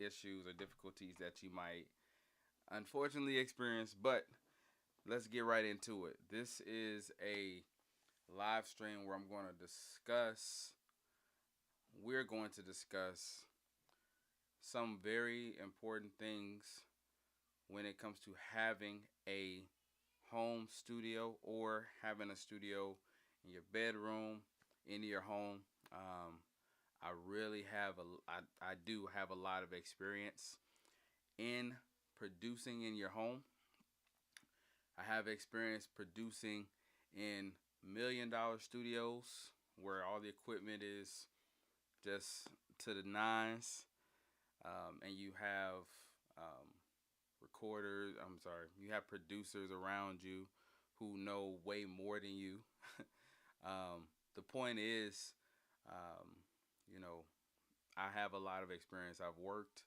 issues or difficulties that you might unfortunately experience. But let's get right into it. This is a live stream where we're going to discuss some very important things when it comes to having a home studio or having a studio in your bedroom, in your home. I really have I do have a lot of experience in producing in your home. I have experience producing in $1 million studios where all the equipment is just to the nines, and you have um, recorders. I'm sorry, you have producers around you who know way more than you. The point is, um, you know, I have a lot of experience. I've worked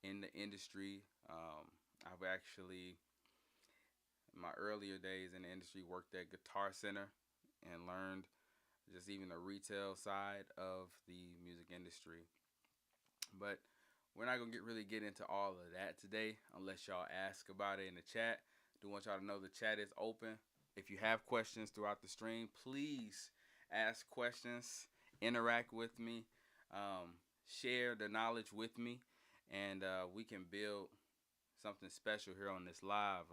in the industry. I've actually, in my earlier days in the industry, worked at Guitar Center and learned just even the retail side of the music industry. But we're not gonna really get into all of that today unless y'all ask about it in the chat. I do want y'all to know the chat is open. If you have questions throughout the stream, please ask questions, interact with me, share the knowledge with me, and we can build something special here on this live.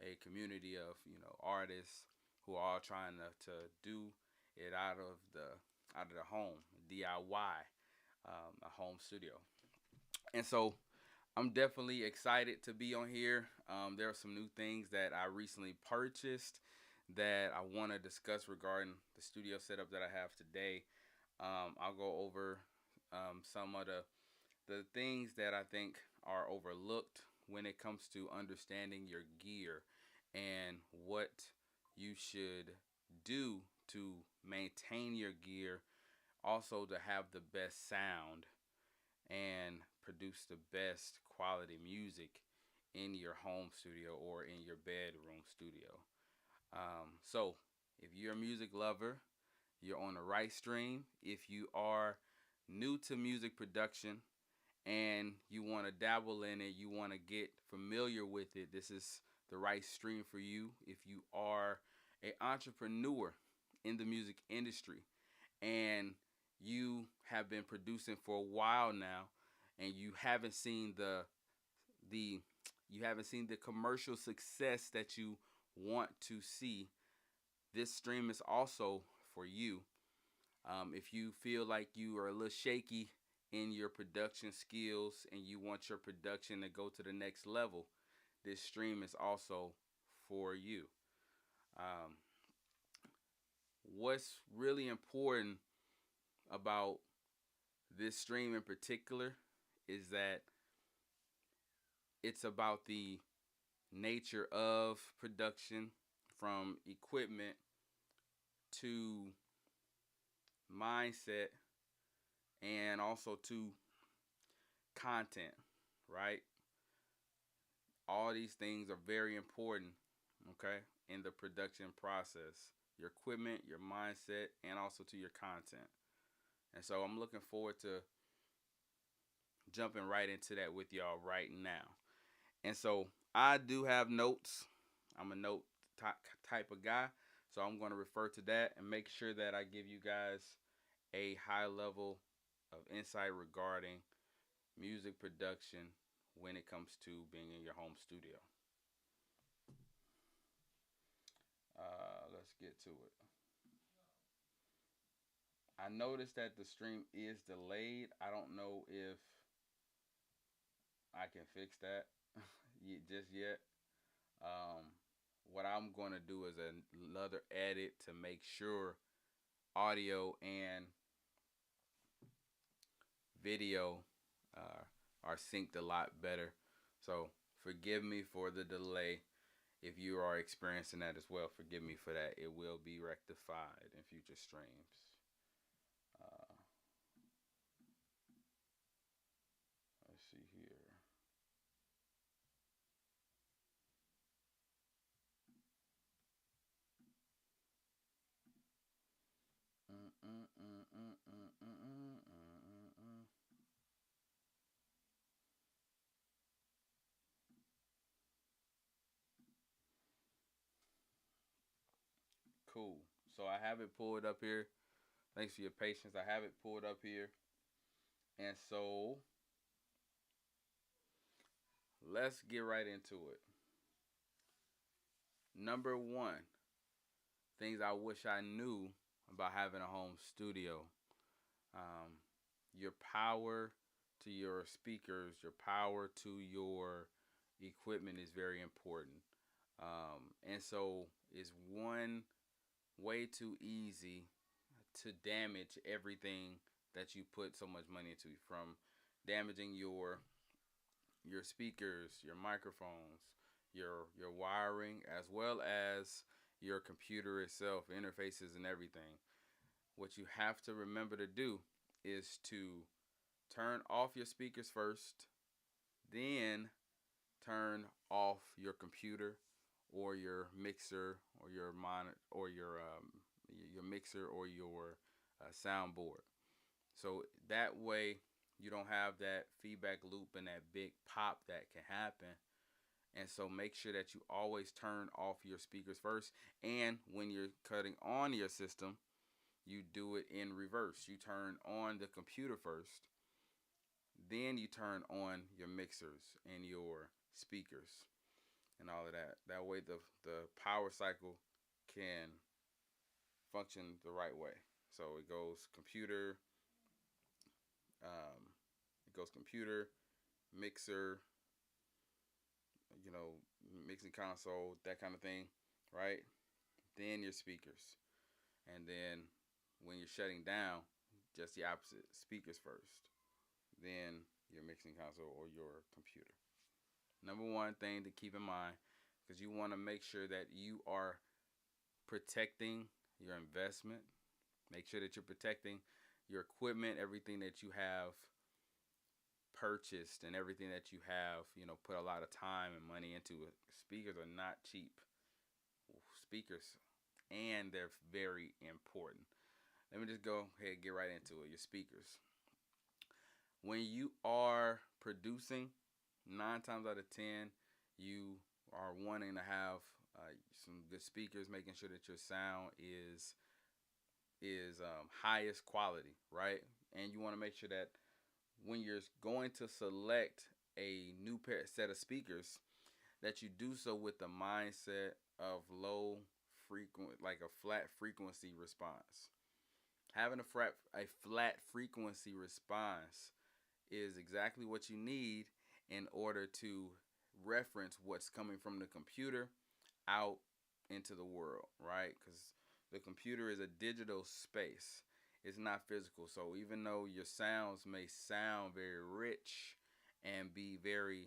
A community of artists who are all trying to do it out of the home, DIY, a home studio. And so I'm definitely excited to be on here. There are some new things that I recently purchased that I want to discuss regarding the studio setup that I have today. I'll go over some of the things that I think are overlooked when it comes to understanding your gear and what you should do to maintain your gear, also to have the best sound and produce the best quality music in your home studio or in your bedroom studio. So, if you're a music lover, you're on the right stream. If you are new to music production and you want to dabble in it, you want to get familiar with it, this is the right stream for you. If you are an entrepreneur in the music industry and you have been producing for a while now and you haven't seen the you haven't seen the commercial success that you want to see, this stream is also for you. If you feel like you are a little shaky in your production skills and you want your production to go to the next level, this stream is also for you. Um, what's really important about this stream in particular is that it's about the nature of production, from equipment to mindset and also to content, right? All these things are very important, okay, in the production process. Your equipment, your mindset, and also to your content. And so I'm looking forward to jumping right into that with y'all right now. And so I do have notes. I'm a note type of guy. So I'm going to refer to that and make sure that I give you guys a high level of insight regarding music production when it comes to being in your home studio. Let's get to it. I noticed that the stream is delayed. I don't know if I can fix that just yet. Um, what I'm going to do is another edit to make sure audio and video uh, are synced a lot better. So forgive me for the delay. If you are experiencing that as well, forgive me for that. It will be rectified in future streams. Uh, let's see here. Cool. So I have it pulled up here. Thanks for your patience. I have it pulled up here. And so let's get right into it. Number one, things I wish I knew about having a home studio. Um, your power to your speakers, your power to your equipment is very important. And so it's one way too easy to damage everything that you put so much money into, from damaging your speakers, your microphones, your wiring, as well as your computer itself, interfaces and everything. What you have to remember to do is to turn off your speakers first, then turn off your computer or your mixer or your monitor or your mixer or your soundboard. So that way you don't have that feedback loop and that big pop that can happen. And so make sure that you always turn off your speakers first. And when you're cutting on your system, you do it in reverse. You turn on the computer first, then you turn on your mixers and your speakers and all of that. That way the power cycle can function the right way. So um, it goes computer, mixer, you know, mixing console, that kind of thing, right? Then your speakers, and then when you're shutting down, just the opposite: speakers first, then your mixing console or your computer. Number one thing to keep in mind, because you want to make sure that you are protecting your investment. Make sure that you're protecting your equipment, everything that you have purchased and everything that you have, put a lot of time and money into it. Speakers are not cheap. Speakers, and they're very important. Let me just go ahead and get right into it. Your speakers. When you are producing, 9 times out of 10, you are wanting to have some good speakers, making sure that your sound is highest quality, right? And you want to make sure that when you're going to select a new set of speakers, that you do so with the mindset of low frequent, like a flat frequency response. Having a flat frequency response is exactly what you need in order to reference what's coming from the computer out into the world, right? Because the computer is a digital space. It's not physical. So even though your sounds may sound very rich and be very,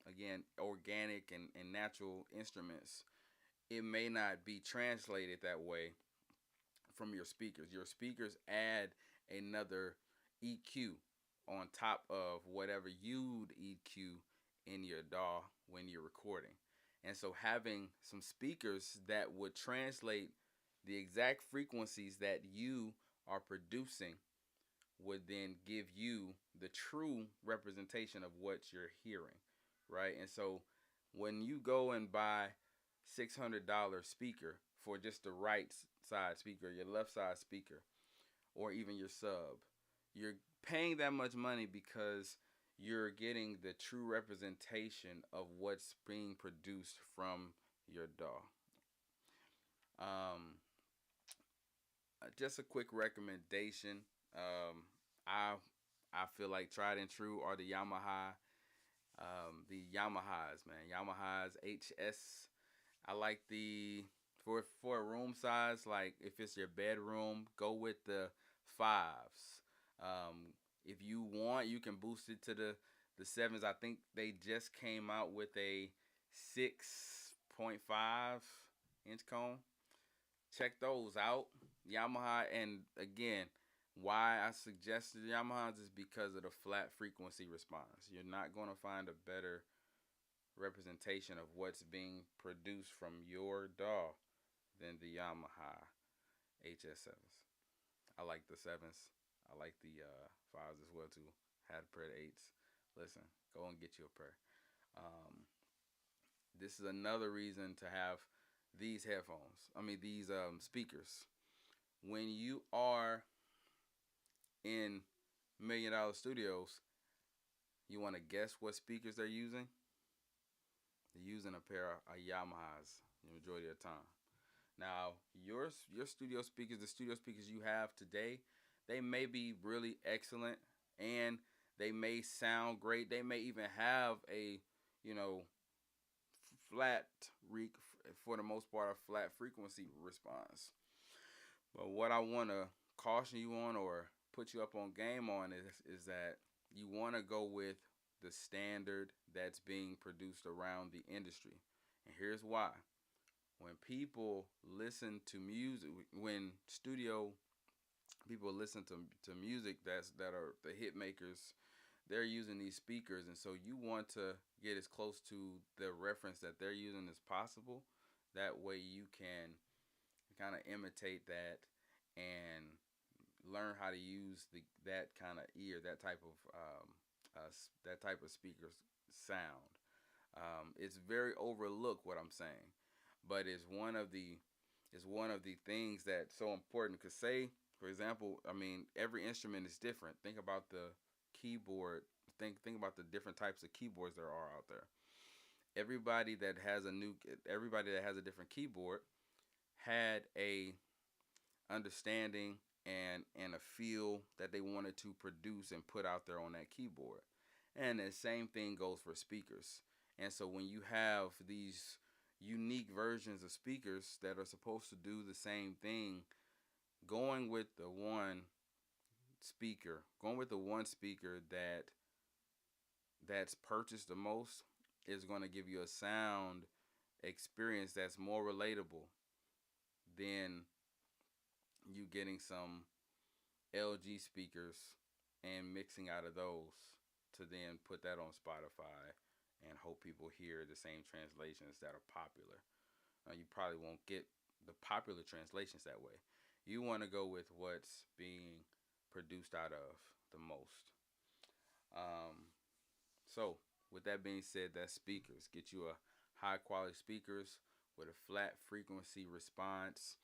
again, organic and natural instruments, it may not be translated that way from your speakers. Your speakers add another EQ on top of whatever you'd EQ in your DAW when you're recording. And so having some speakers that would translate the exact frequencies that you are producing would then give you the true representation of what you're hearing, right? And so when you go and buy $600 speaker for just the right side speaker, your left side speaker, or even your sub, you're paying that much money because you're getting the true representation of what's being produced from your DAW. Um, just a quick recommendation. I I feel like tried and true are the Yamahas, man. Yamahas HS. I like the for a room size. Like if it's your bedroom, go with the fives. If you want, you can boost it to the sevens. I think they just came out with a 6.5 inch cone. Check those out. Yamaha, and again, why I suggested Yamahas is because of the flat frequency response. You're not going to find a better representation of what's being produced from your DAW than the Yamaha HS7s. I like the sevens. I like the fives as well too. Had a pair of eights. Listen, go and get you a pair. This is another reason to have these headphones. I mean these speakers. When you are in $1 million studios, you want to guess what speakers they're using? They're using a pair of Yamahas the majority of the time. Now, your studio speakers, the studio speakers you have today, they may be really excellent and they may sound great. They may even have a, you know, flat for the most part a flat frequency response. But what I want to caution you on or put you up on game on is that you want to go with the standard that's being produced around the industry. And here's why. When people listen to music, when studio people listen to music that are the hit makers, they're using these speakers, and so you want to get as close to the reference that they're using as possible. That way you can kind of imitate that and learn how to use that kind of ear, that type of speaker sound. It's very overlooked what I'm saying, but it's one of the things that's so important. Cause say, for example, I mean, every instrument is different. Think about the keyboard. Think about the different types of keyboards there are out there. Everybody that has a new, everybody that has a different keyboard had a understanding and a feel that they wanted to produce and put out there on that keyboard. And the same thing goes for speakers. And so when you have these unique versions of speakers that are supposed to do the same thing, going with the one going with the one speaker that's purchased the most is going to give you a sound experience that's more relatable than you getting some LG speakers and mixing out of those to then put that on Spotify and hope people hear the same translations that are popular. You probably won't get the popular translations that way. You want to go with what's being produced out of the most. Um, so, with that being said, that's speakers. Get you a high quality speakers with a flat frequency response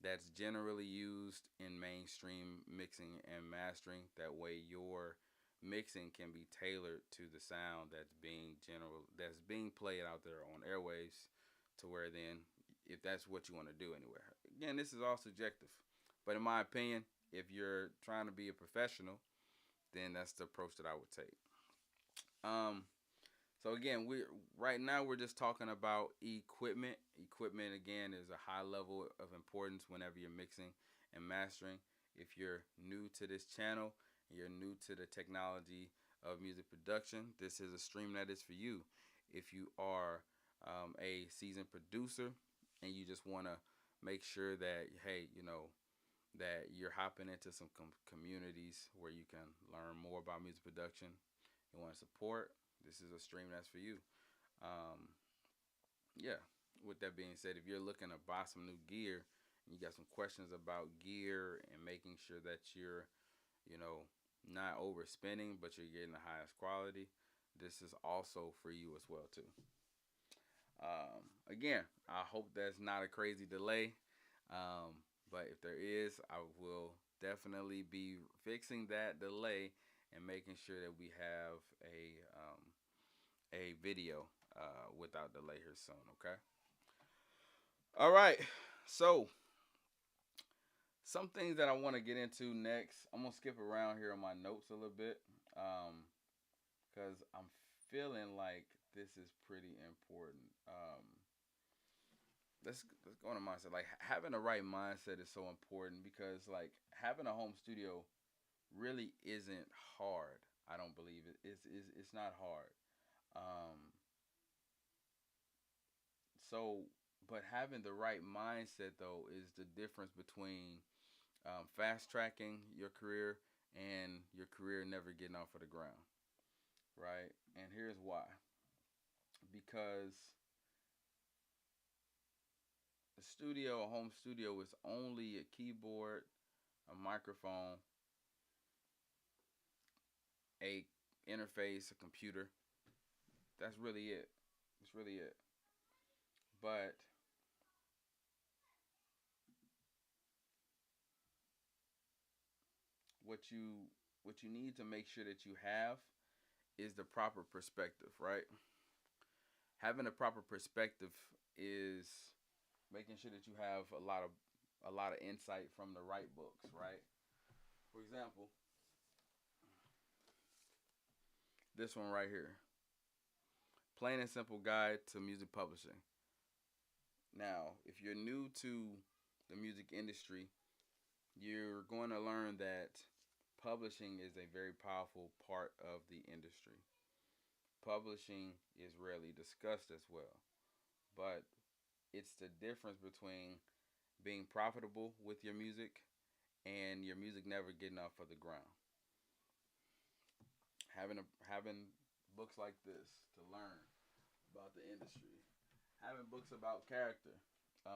that's generally used in mainstream mixing and mastering. That way, your mixing can be tailored to the sound that's being played out there on airwaves, to where then, if that's what you want to do anywhere. Again, this is all subjective, but in my opinion, if you're trying to be a professional, then that's the approach that I would take. Um, so again, we right now we're just talking about equipment. Equipment again is a high level of importance whenever you're mixing and mastering. If you're new to this channel, you're new to the technology of music production, this is a stream that is for you. If you are a seasoned producer and you just want to make sure that, hey, that you're hopping into some communities where you can learn more about music production, you want to support, this is a stream that's for you. Um, yeah. With that being said, if you're looking to buy some new gear and you got some questions about gear and making sure that you're, you know, not overspending, but you're getting the highest quality, this is also for you as well too. Again, I hope that's not a crazy delay. But if there is, I will definitely be fixing that delay and making sure that we have a video without delay here soon. Okay. All right. So some things that I want to get into next. I'm gonna skip around here on my notes a little bit because I'm feeling like this is pretty important. Let's go on a mindset. Like having the right mindset is so important because like having a home studio really isn't hard. I don't believe it. It's not hard. Um, so, but having the right mindset though is the difference between fast tracking your career and your career never getting off of the ground, right? And here's why. Because a home studio, is only a keyboard, a microphone, a interface, a computer. That's really it. That's really it. But what you what you need to make sure that you have is the proper perspective, right? Having a proper perspective is making sure that you have a lot of insight from the right books, right? For example, this one right here, Plain and Simple Guide to Music Publishing. Now, if you're new to the music industry, you're going to learn that publishing is a very powerful part of the industry. Publishing is rarely discussed as well, but it's the difference between being profitable with your music and your music never getting off of the ground. Having books like this to learn about the industry, having books about character,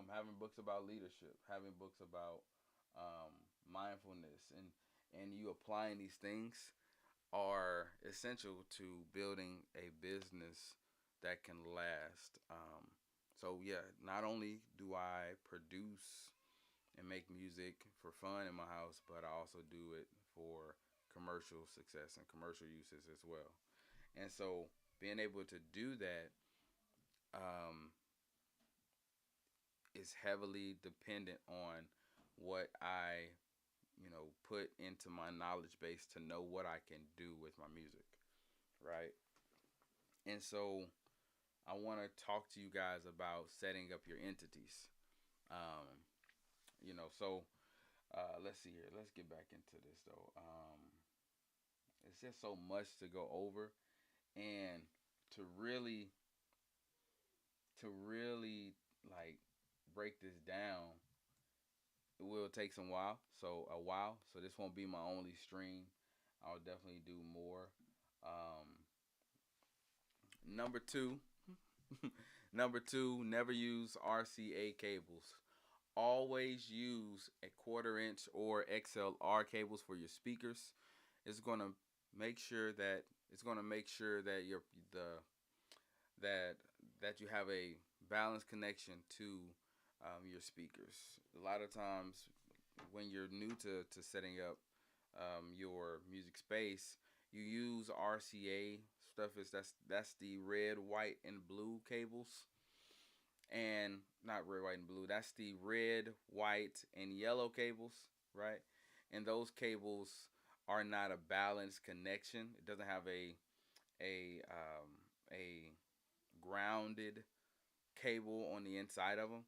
having books about leadership, having books about mindfulness, and you applying these things are essential to building a business that can last. So yeah, not only do I produce and make music for fun in my house, but I also do it for commercial success and commercial uses as well. And so being able to do that um, is heavily dependent on what I, put into my knowledge base to know what I can do with my music, right? And so I want to talk to you guys about setting up your entities. Um, let's see here. Let's get back into this though. It's just so much to go over, and to really, like break this down, it will take some while. So a while. So this won't be my only stream. I'll definitely do more. Um, number two, number two, never use RCA cables. Always use a quarter inch or XLR cables for your speakers. It's gonna make sure that your the that that you have a balanced connection to your speakers. A lot of times, when you're new to setting up your music space, you use RCA stuff. That's the red, white, and blue cables, and not red, white, and blue. That's the red, white, and yellow cables, right? And those cables are not a balanced connection. It doesn't have a grounded cable on the inside of them,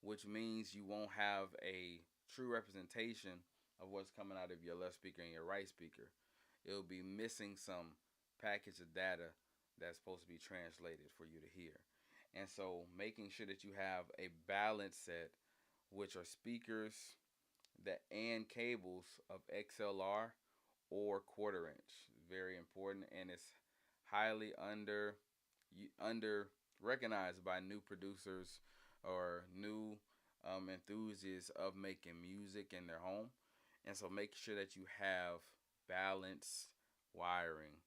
which means you won't have a true representation of what's coming out of your left speaker and your right speaker. It'll be missing some package of data that's supposed to be translated for you to hear. And so making sure that you have a balance set, which are speakers that and cables of XLR or quarter inch, very important, and it's highly under recognized by new producers or new enthusiasts of making music in their home. And so make sure that you have balanced wiring.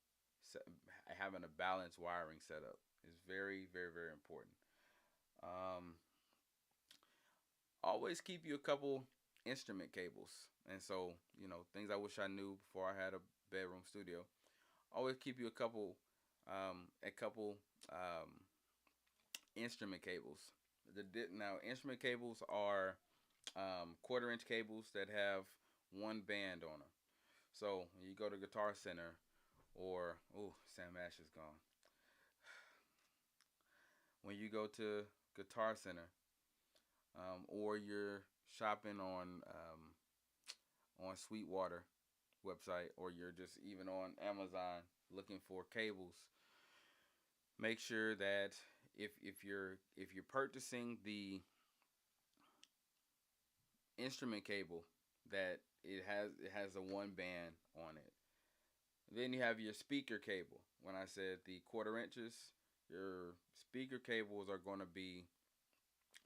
Having a balanced wiring setup is very, very, very important. Um, Always keep you a couple instrument cables. And so, things I wish I knew before I had a bedroom studio. Always keep you a couple instrument cables. Now instrument cables are quarter inch cables that have one band on them. So when you go to Guitar Center, or Sam Ash is gone. When you go to Guitar Center, or you're shopping on Sweetwater website, or you're just even on Amazon looking for cables, make sure that if you're purchasing the instrument cable, that it has a one band on it. Then you have your speaker cable. When I said the quarter inches, your speaker cables are going to be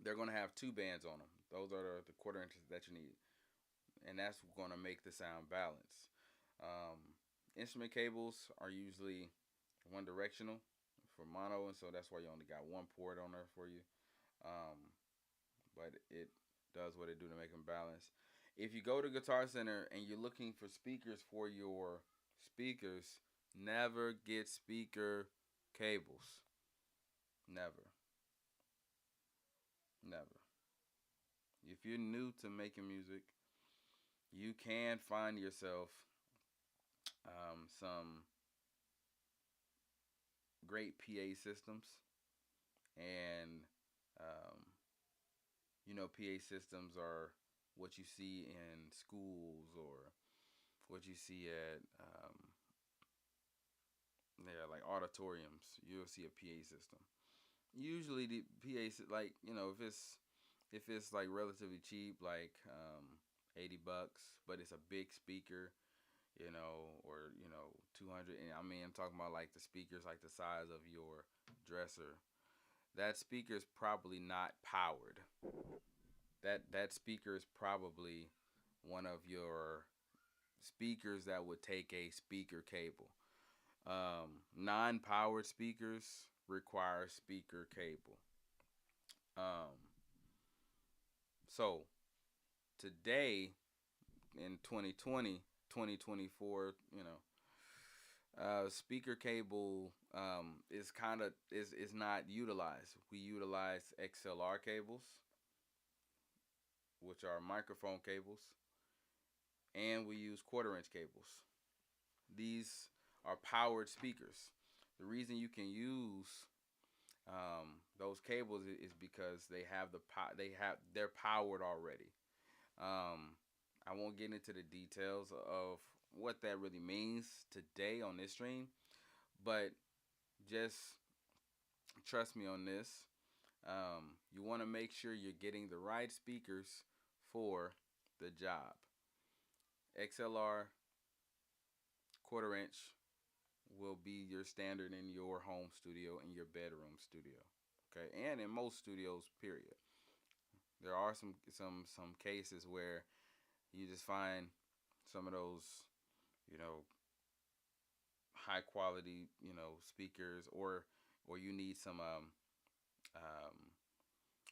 they're going to have two bands on them. Those are the quarter inches that you need, and that's going to make the sound balanced. Um, Instrument cables are usually one directional for mono, and so that's why you only got one port on there for you. Um, but it does what it do to make them balance. If you go to Guitar Center and you're looking for speakers for your speakers, never get speaker cables. Never. Never. If you're new to making music, you can find yourself some great PA systems. And, um, PA systems are what you see in schools or what you see at, yeah, like auditoriums. You'll see a PA system. Usually the PA like if it's like relatively cheap, like $80, but it's a big speaker, or 200. And I mean, I'm talking about like the speakers like the size of your dresser. That speaker is probably not powered. That speaker is probably one of your speakers that would take a speaker cable. Non-powered speakers require speaker cable. Um, so today in 2020, 2024, speaker cable is not utilized. We utilize XLR cables, which are microphone cables, and we use quarter-inch cables. These are powered speakers. The reason you can use those cables is because they're powered already. I won't get into the details of what that really means today on this stream, but just trust me on this. You want to make sure you're getting the right speakers for the job. XLR quarter-inch will be your standard in your home studio, in your bedroom studio, okay, and in most studios. Period. There are some cases where you just find some of those, you know, high quality, speakers, or you need some um,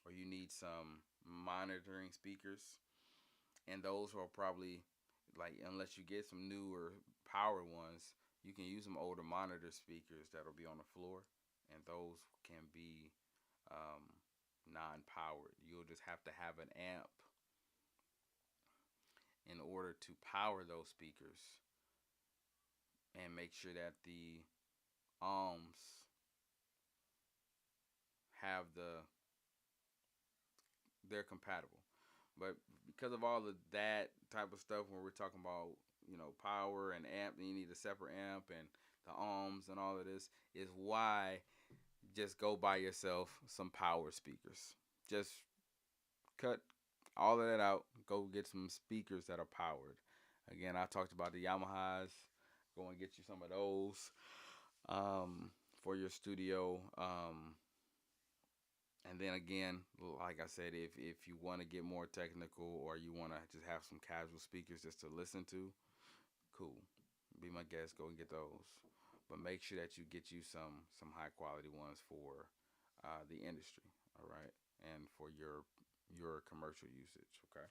or you need some monitoring speakers, and those are probably like, unless you get some newer powered ones, you can use some older monitor speakers that'll be on the floor, and those can be non-powered. You'll just have to have an amp in order to power those speakers and make sure that the ohms have they're compatible. But because of all of that type of stuff, when we're talking about power and amp, and you need a separate amp and the ohms and all of this, is why just go buy yourself some power speakers. Just cut all of that out. Go get some speakers that are powered. Again, I talked about the Yamahas. Go and get you some of those for your studio. And then again, like I said, if you want to get more technical, or you want to just have some casual speakers just to listen to, cool. Be my guest. Go and get those. But make sure that you get you some high quality ones for the industry. All right, and for your commercial usage. Okay.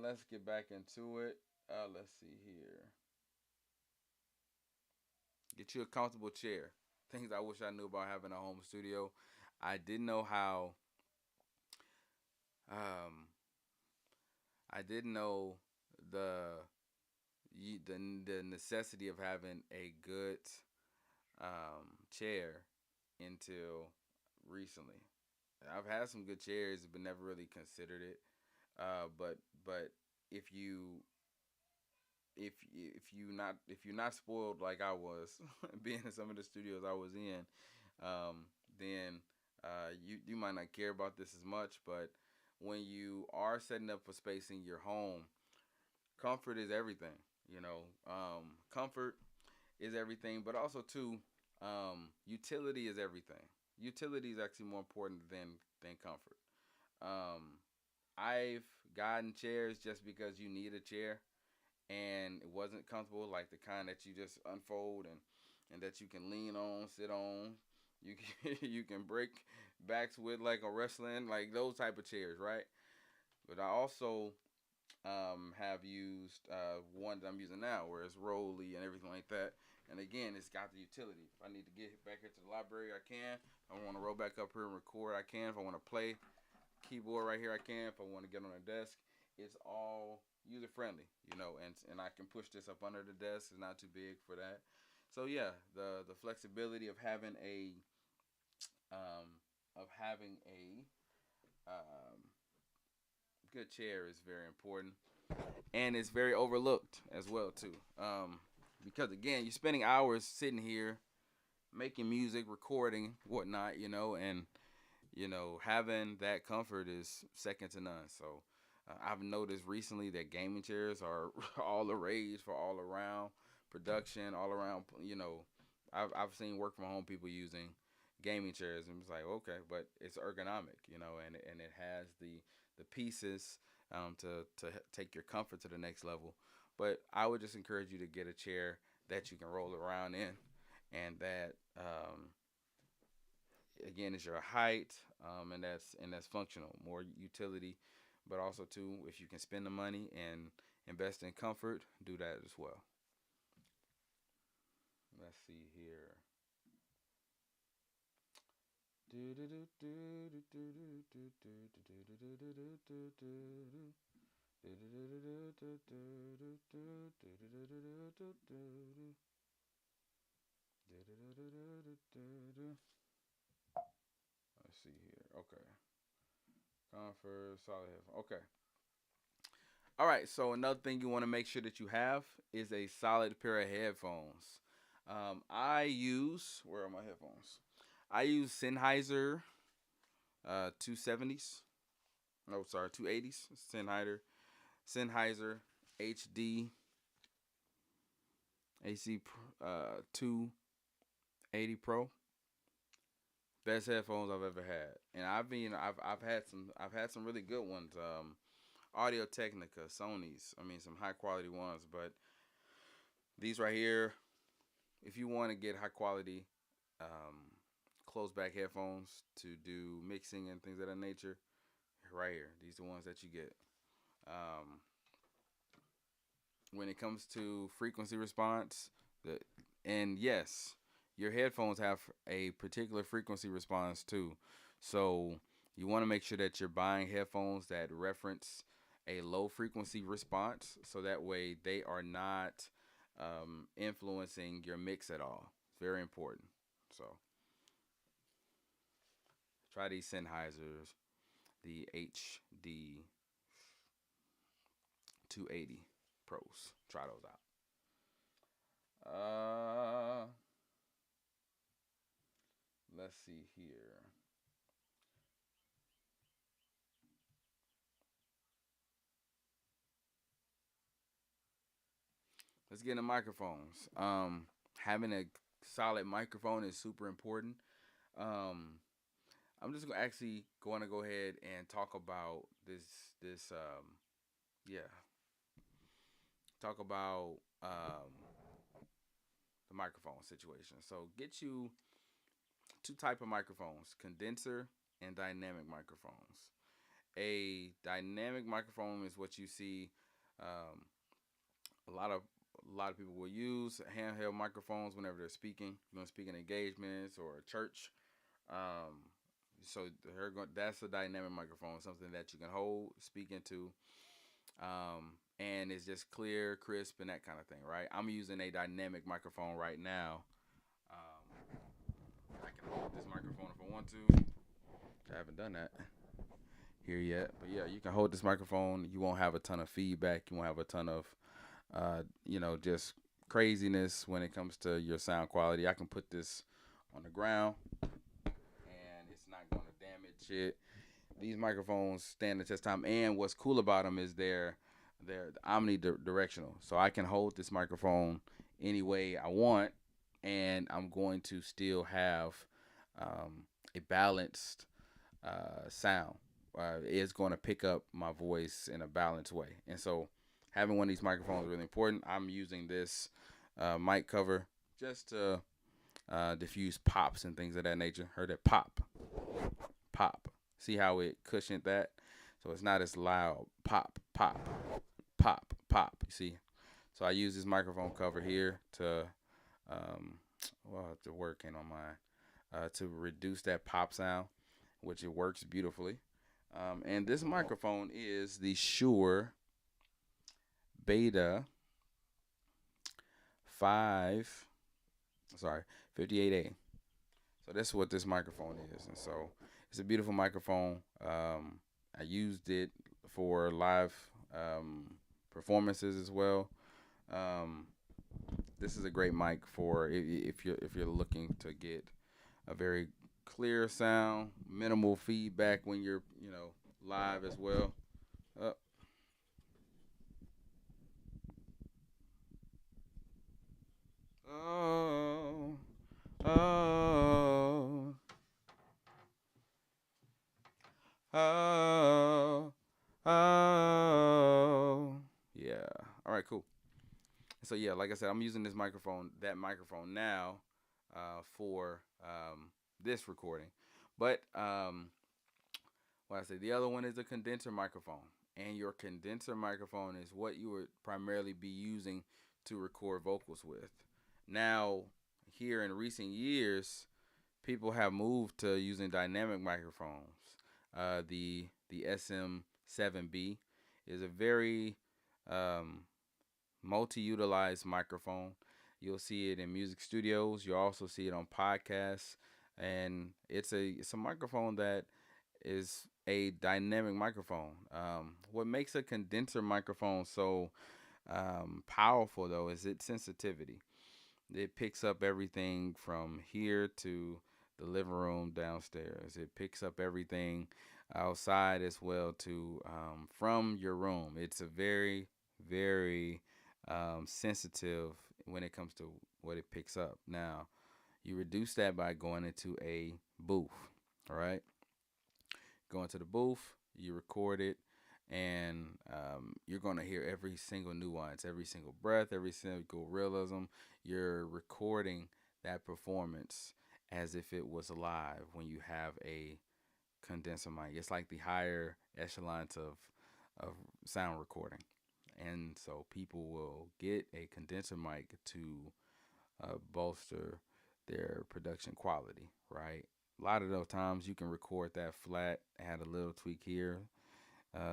Let's get back into it. Let's see here. Get you a comfortable chair. Things I wish I knew about having a home studio. I didn't know how. Um, I didn't know the the necessity of having a good chair until recently. I've had some good chairs, but never really considered it. But if you if you're not spoiled like I was, being in some of the studios I was in, then you might not care about this as much. But when you are setting up for space in your home, comfort is everything. Comfort is everything, but also too, utility is everything. Utility is actually more important than comfort. Um, I've gotten chairs just because you need a chair and it wasn't comfortable, like the kind that you just unfold and that you can lean on, sit on. You can you can break backs with, like a wrestling, like those type of chairs, right? But I also have used one that I'm using now, where it's rolly and everything like that. And again, it's got the utility. If I need to get back here to the library, I can. If I want to roll back up here and record, I can. If I want to play keyboard right here, I can. If I want to get on a desk, it's all user friendly, and I can push this up under the desk. It's not too big for that. So yeah, the flexibility of having um, a good chair is very important, and it's very overlooked as well too. Because again, you're spending hours sitting here making music, recording, whatnot, and having that comfort is second to none. So I've noticed recently that gaming chairs are all the rage for all around production, all around. I've seen work from home people using gaming chairs, and it's like okay, but it's ergonomic, and it has the pieces to take your comfort to the next level. But I would just encourage you to get a chair that you can roll around in, and that again is your height, and that's functional, more utility, but also too if you can spend the money and invest in comfort, do that as well. Let's see here. Let's see here. Okay. Comfort, solid headphone. Okay. All right. So another thing you want to make sure that you have is a solid pair of headphones. I use where are my headphones? I use Sennheiser 270s. No, sorry, 280s. Sennheiser HD AC 280 Pro. Best headphones I've ever had, and I've had some really good ones. Audio Technica, Sony's. I mean, some high quality ones, but these right here, if you want to get high quality closed back headphones to do mixing and things of that nature, right here, these are the ones that you get. Um, when it comes to frequency response, the and yes, your headphones have a particular frequency response too. So you want to make sure that you're buying headphones that reference a low frequency response, so that way they are not influencing your mix at all. It's very important. So try these Sennheisers, the HD 280 Pros. Try those out. Let's see here. Let's get into microphones. Having a solid microphone is super important. Um, I'm just actually going to go ahead and talk about this. Yeah, talk about the microphone situation. So get you two type of microphones: condenser and dynamic microphones. A dynamic microphone is what you see um, a lot of people will use handheld microphones whenever they're speaking. You're gonna speak in engagements or a church. Um, so that's a dynamic microphone, something that you can hold, speak into, and it's just clear, crisp, and that kind of thing, right? I'm using a dynamic microphone right now. Um, I can hold this microphone if I want to. I haven't done that here yet, but yeah, you can hold this microphone. You won't have a ton of feedback. You won't have a ton of just craziness when it comes to your sound quality. I can put this on the ground and it's not going to damage it. These microphones stand the test time, and what's cool about them is they're omnidirectional. So I can hold this microphone any way I want, and I'm going to still have a balanced sound. It's going to pick up my voice in a balanced way, and so having one of these microphones is really important. I'm using this mic cover just to diffuse pops and things of that nature. Heard that pop, pop. See how it cushioned that, so it's not as loud. Pop, pop. pop. You see, so I use this microphone cover here to, um, well, the word came on mine, to reduce that pop sound, which it works beautifully. And this microphone is the Shure Beta 5, sorry, 58A. So that's what this microphone is, and so it's a beautiful microphone. I used it for live performances as well. Um, this is a great mic for if you're looking to get a very clear sound, minimal feedback when you're live as well. Uh, oh, oh, oh, oh. Yeah. All right. Cool. So yeah, like I said, I'm using that microphone now, for this recording. But what I say, the other one is a condenser microphone, and your condenser microphone is what you would primarily be using to record vocals with. Now, here in recent years, people have moved to using dynamic microphones. The SM7B is a very um, multi-utilized microphone. You'll see it in music studios. You'll also see it on podcasts, and it's a microphone that is a dynamic microphone. What makes a condenser microphone so powerful though is its sensitivity. It picks up everything from here to the living room downstairs. It picks up everything outside as well to from your room. It's a very, very sensitive when it comes to what it picks up. Now, you reduce that by going into a booth. All right, go into the booth, you record it, and you're going to hear every single nuance, every single breath, every single realism. You're recording that performance as if it was live when you have a condenser mic. It's like the higher echelons of sound recording. And so people will get a condenser mic to bolster their production quality, right? A lot of those times you can record that flat, add a little tweak here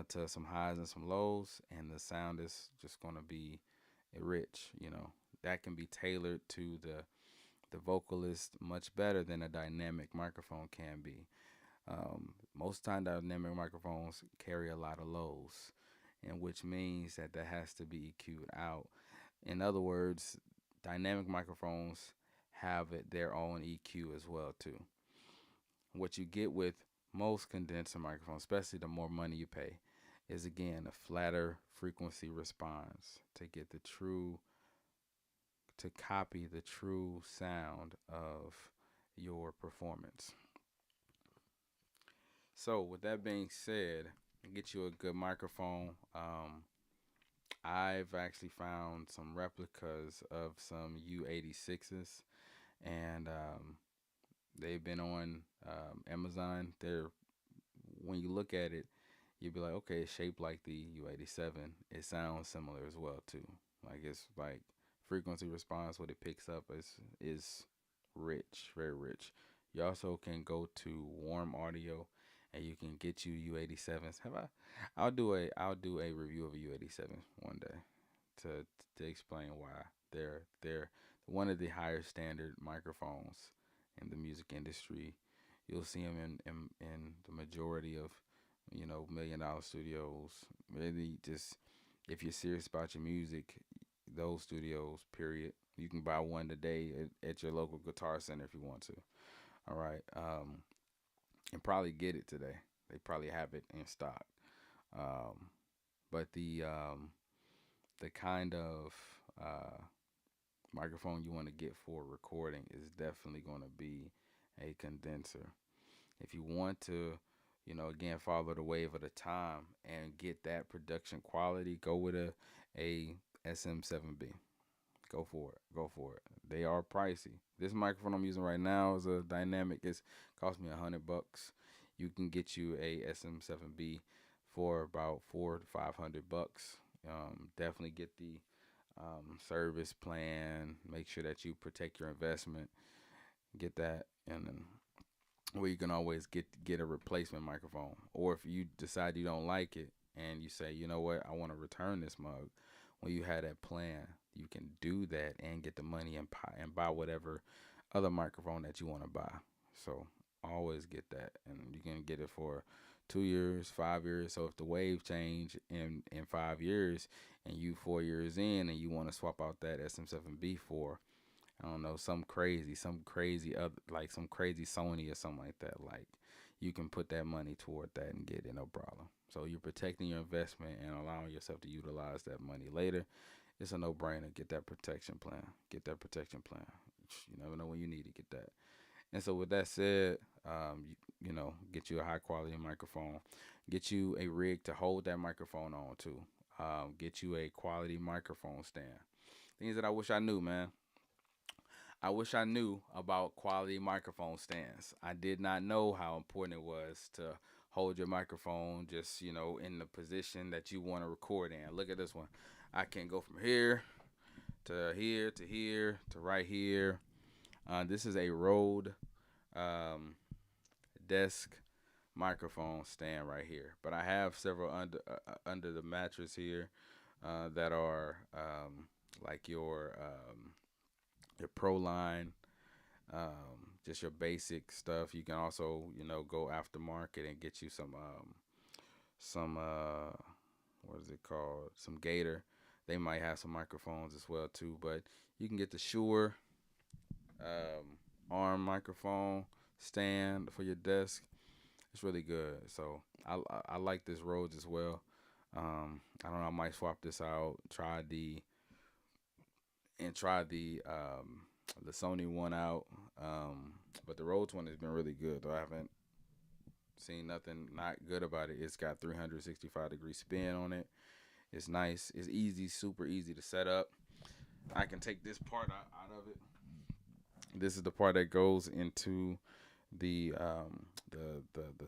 to some highs and some lows, and the sound is just going to be rich. That can be tailored to the vocalist much better than a dynamic microphone can be. Most time dynamic microphones carry a lot of lows, and which means that has to be EQ'd out. In other words, dynamic microphones have their own EQ as well too. What you get with most condenser microphones, especially the more money you pay, is again a flatter frequency response to copy the true sound of your performance. So with that being said, get you a good microphone. I've actually found some replicas of some U86s, and they've been on Amazon. When you look at it, you'd be like, okay, it's shaped like the U87. It sounds similar as well too. Like it's like frequency response, what it picks up is rich, very rich. You also can go to Warm Audio, and you can get you U87s. Have I? I'll do a review of a U87 one day to explain why they're one of the higher standard microphones in the music industry. You'll see them in the majority of $1 million studios. Really, just if you're serious about your music, those studios. Period. You can buy one today at your local Guitar Center if you want to. All right, and probably get it today. They probably have it in stock. Um, but the kind of microphone you want to get for recording is definitely going to be a condenser. If you want to, again, follow the wave of the time and get that production quality, go with a SM7B. Go for it. Go for it. They are pricey. This microphone I'm using right now is a dynamic. It's cost me $100. You can get you a SM7B for about $400 to $500. Definitely get the service plan. Make sure that you protect your investment. Get that, and then where you can always get a replacement microphone. Or if you decide you don't like it and you say, you know what, I want to return this mug. When you have that plan, you can do that and get the money and buy whatever other microphone that you want to buy. So always get that, and you can get it for 2 years, 5 years. So if the wave change in 5 years, and you 4 years in, and you want to swap out that SM7B for, I don't know, some crazy other, like some crazy Sony or something like that. Like, you can put that money toward that and get it, no problem. So you're protecting your investment and allowing yourself to utilize that money later. It's a no-brainer. Get that protection plan. Get that protection plan. You never know when you need to get that. And so with that said, get you a high quality microphone. Get you a rig to hold that microphone on to. Get you a quality microphone stand. Things that I wish I knew, man. I wish I knew about quality microphone stands. I did not know how important it was to hold your microphone just, in the position that you want to record in. Look at this one. I can go from here to here to right here. This is a Rode desk microphone stand right here. But I have several under the mattress here that are like your Pro line, just your basic stuff. You can also, go aftermarket and get you some what is it called? Some Gator. They might have some microphones as well too, but you can get the Shure arm microphone stand for your desk. It's really good. So I like this Rhodes as well. I don't know. I might swap this out. Try the Sony one out. But the Rhodes one has been really good. Though I haven't seen nothing not good about it. It's got 365-degree spin on it. It's nice. It's easy, super easy to set up. I can take this part out of it. This is the part that goes into the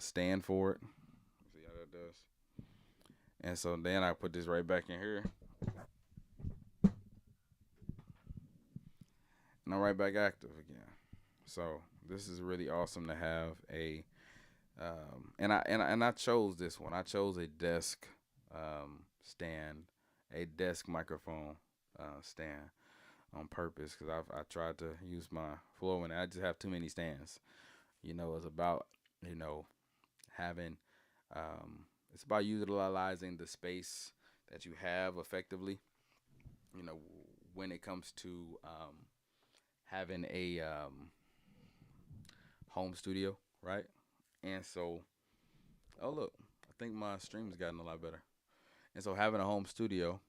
stand for it. See how that does. And so then I put this right back in here, and I'm right back active again. So this is really awesome to have a and I chose this one. I chose a desk stand, a desk microphone stand on purpose because I tried to use my floor and I just have too many stands. It's about having it's about utilizing the space that you have effectively. You know, when it comes to having a home studio, right? And so, oh look, I think my stream's gotten a lot better. And so, having a home studio,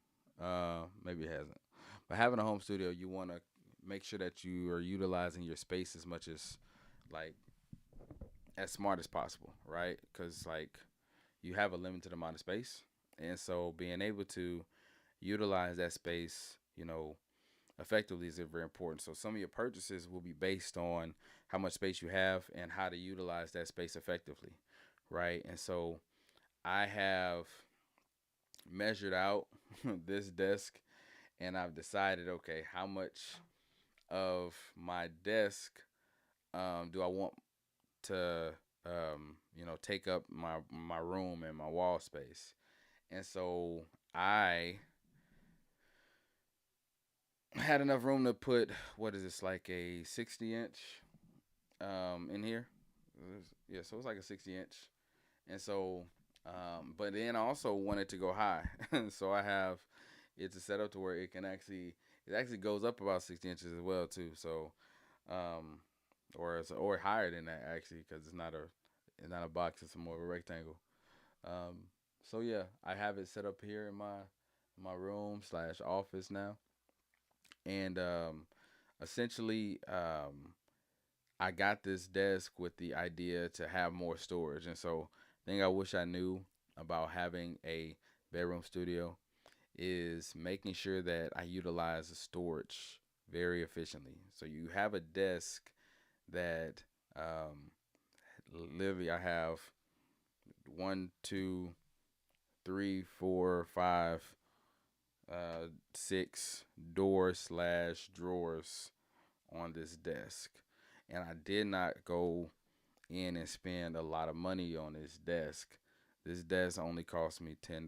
maybe it hasn't, but having a home studio, you want to make sure that you are utilizing your space as much as, like, as smart as possible, right? Because like you have a limited amount of space, and so being able to utilize that space, effectively is very important. So some of your purchases will be based on how much space you have and how to utilize that space effectively, right? And so I have measured out this desk, and I've decided, okay, how much of my desk do I want to take up my room and my wall space. And so I had enough room to put, what is this, like a 60 inch in here. Yeah, so it's like a 60 inch. And so but then I also wanted to go high. So I have it's a setup to where it actually goes up about 60 inches as well too. So or higher than that actually, because it's not a box, it's more of a rectangle. So yeah, I have it set up here in my room slash office now, and essentially I got this desk with the idea to have more storage, and so the thing I wish I knew about having a bedroom studio is making sure that I utilize the storage very efficiently. So you have a desk that literally I have one, two, three, four, five. six doors slash drawers on this desk. And I did not go in and spend a lot of money on this desk. This desk only cost me $10.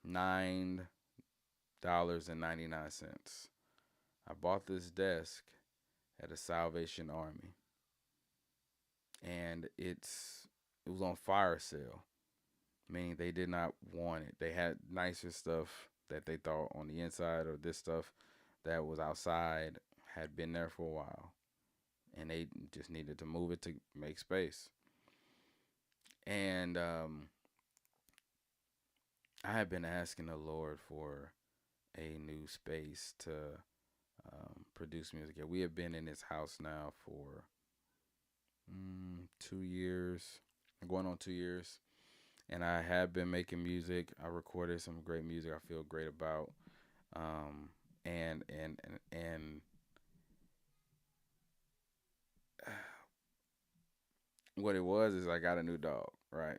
$9.99. I bought this desk at a Salvation Army, and it was on fire sale, meaning they did not want it. They had nicer stuff that they thought on the inside, or this stuff that was outside had been there for a while, and they just needed to move it to make space. And I had been asking the Lord for a new space to produce music. We have been in this house now for 2 years, going on 2 years, and I have been making music. I recorded some great music. I feel great about, um, and what it was is I got a new dog, right?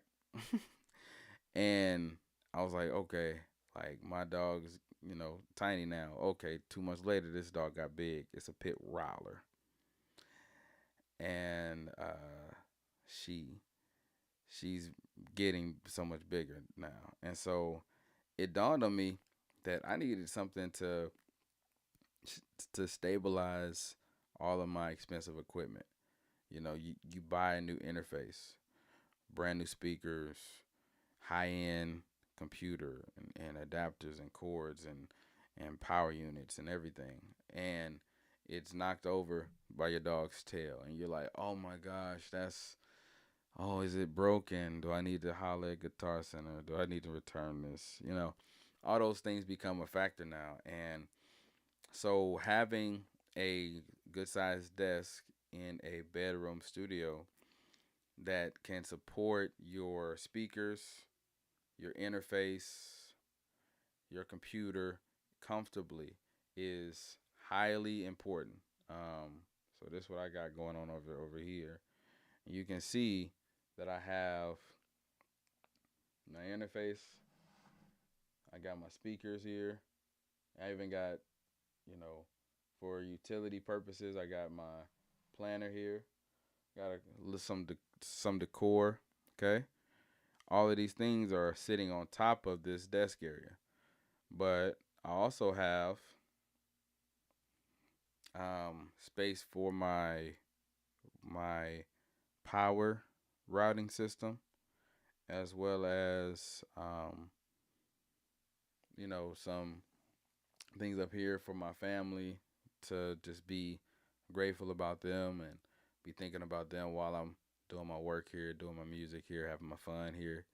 And I was like, okay, like my dog is, tiny now. Okay, 2 months later, this dog got big. It's a pit Rottweiler, and she she's getting so much bigger now. And so it dawned on me that I needed something to stabilize all of my expensive equipment. You buy a new interface, brand new speakers, high end computer, and adapters and cords and power units and everything. And it's knocked over by your dog's tail. And you're like, oh my gosh, is it broken? Do I need to holler at Guitar Center? Do I need to return this? All those things become a factor now. And so having a good sized desk in a bedroom studio that can support your speakers, your interface, your computer comfortably is highly important. So this is what I got going on over here. You can see that I have my interface. I got my speakers here. I even got, for utility purposes, I got my planner here. Got some decor. Okay, all of these things are sitting on top of this desk area. But I also have space for my power routing system, as well as some things up here for my family, to just be grateful about them and be thinking about them while I'm doing my work here, doing my music here, having my fun here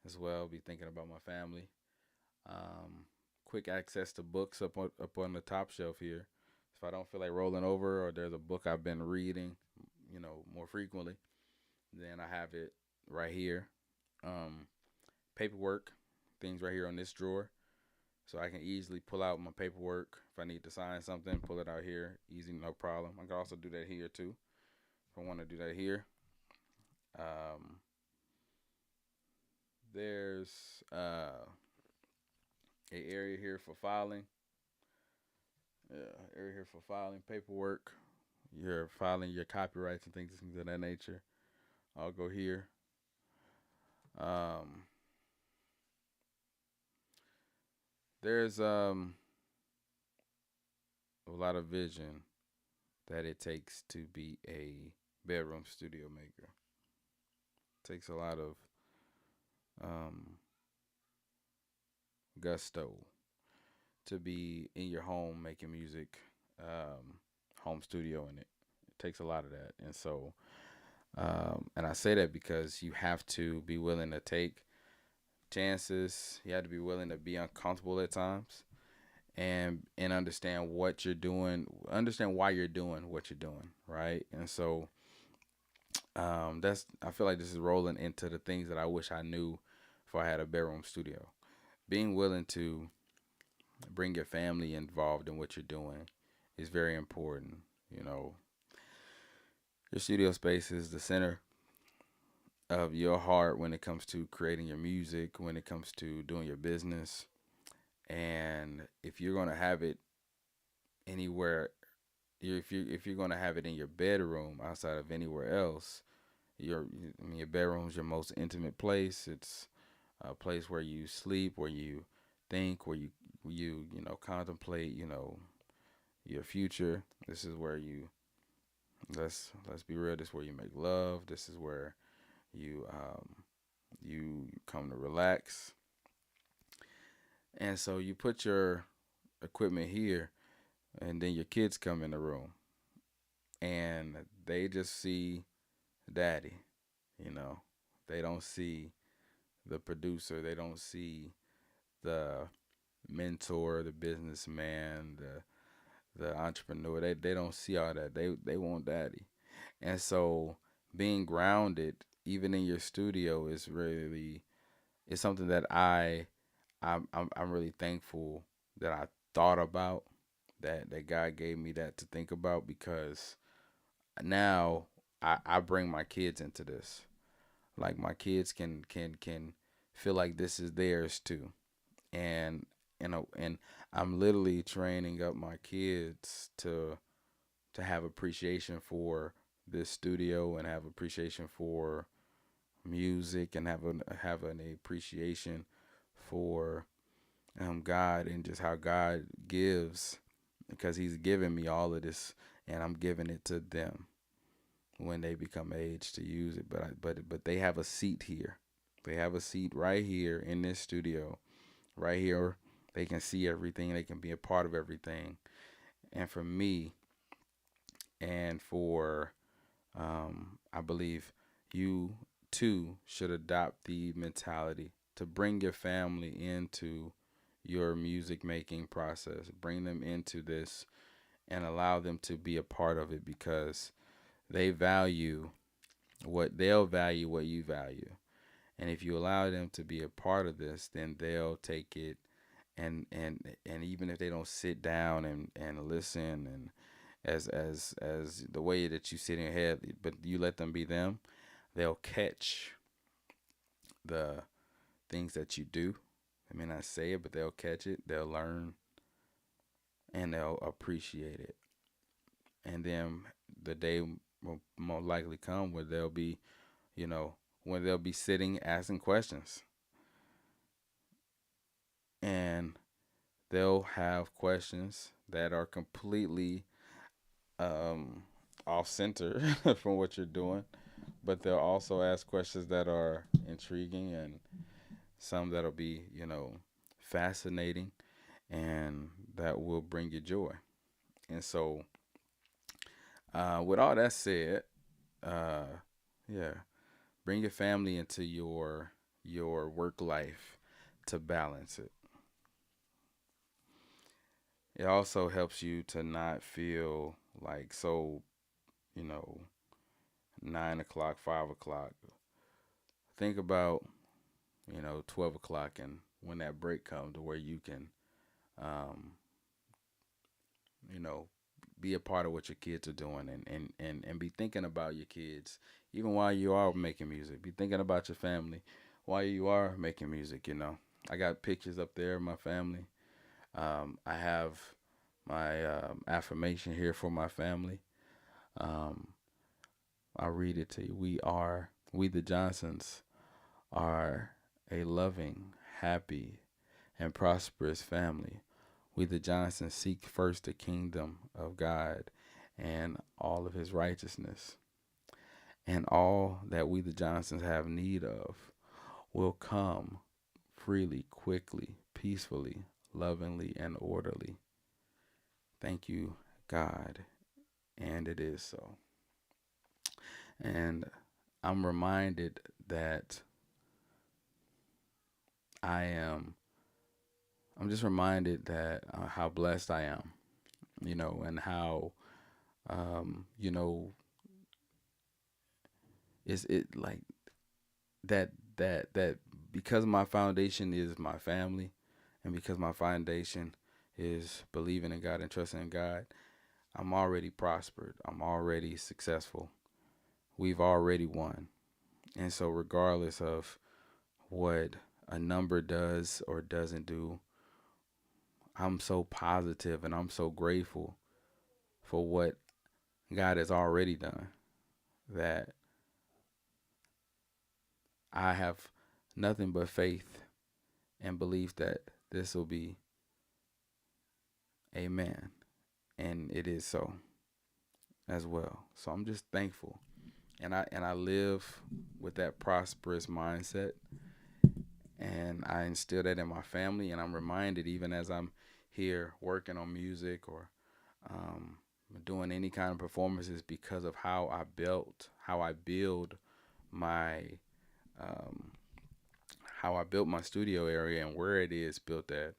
as well. Be thinking about my family. Um, Quick access to books up on the top shelf here. If I don't feel like rolling over, or there's a book I've been reading, more frequently, then I have it right here. Um, Paperwork, things right here on this drawer. So I can easily pull out my paperwork if I need to sign something, pull it out here, easy, no problem. I can also do that here too, if I want to do that here. Um, there's a area here for filing. Area here for filing paperwork. You're filing your copyrights and things of that nature. I'll go here. Um, there's a lot of vision that it takes to be a bedroom studio maker. It takes a lot of um, gusto to be in your home making music, home studio in it. It takes a lot of that. And so, and I say that because you have to be willing to take chances. You have to be willing to be uncomfortable at times, and understand what you're doing, understand why you're doing what you're doing, right? And so, that's I feel like this is rolling into the things that I wish I knew before I had a bedroom studio. Being willing to bring your family involved in what you're doing is very important. Your studio space is the center of your heart when it comes to creating your music, when it comes to doing your business. And if you're gonna have it anywhere, if you're gonna have it in your bedroom outside of anywhere else, I mean, your bedroom's your most intimate place. It's a place where you sleep, where you think, where you contemplate, your future. This is where let's be real. This is where you make love. This is where you come to relax. And so you put your equipment here, and then your kids come in the room, and they just see daddy. You know, they don't see the producer. They don't see the mentor, the businessman, the entrepreneur. They don't see all that. They want daddy. And so being grounded, even in your studio, is really is something that I'm really thankful that I thought about, that God gave me that to think about, because now I bring my kids into this. Like my kids can feel like this is theirs too. And and I'm literally training up my kids to have appreciation for this studio, and have appreciation for music, and have an appreciation for God, and just how God gives, because He's given me all of this, and I'm giving it to them when they become age to use it. But they have a seat here. They have a seat right here in this studio, right here. They can see everything. They can be a part of everything. And for me, and for I believe you too should adopt the mentality to bring your family into your music making process. Bring them into this and allow them to be a part of it, because they value they'll value what you value. And if you allow them to be a part of this, then they'll take it, and even if they don't sit down and listen, and as the way that you sit in your head, but you let them be them, they'll catch the things that you do. I may not say it, but they'll catch it, they'll learn, and they'll appreciate it. And then the day will more likely come where they'll be, you know, when they'll be sitting asking questions, and they'll have questions that are completely um, off center from what you're doing, but they'll also ask questions that are intriguing, and some that'll be, fascinating, and that will bring you joy. And so, with all that said, uh, yeah, bring your family into your work life to balance it. It also helps you to not feel like so, you know, 9 o'clock, 5 o'clock. Think about 12 o'clock, and when that break comes, to where you can, um, you know, be a part of what your kids are doing, and be thinking about your kids even while you are making music. Be thinking about your family while you are making music. I got pictures up there of my family. I have my affirmation here for my family. Um, I'll read it to you. We the Johnsons are a loving, happy, and prosperous family. We the Johnsons seek first the kingdom of God and all of his righteousness. And all that we the Johnsons have need of will come freely, quickly, peacefully, lovingly, and orderly. Thank you, God. And it is so. And I'm reminded that I am, I'm just reminded that how blessed I am, and how, you know, is it like that because my foundation is my family, and because my foundation is believing in God and trusting in God, I'm already prospered. I'm already successful. We've already won. And so, regardless of what a number does or doesn't do, I'm so positive and I'm so grateful for what God has already done that I have nothing but faith and belief that this will be amen. And it is so as well. So I'm just thankful. And I live with that prosperous mindset, and I instill that in my family, and I'm reminded even as I'm here working on music or um, doing any kind of performances because of how I build my um, how I built my studio area and where it is built at.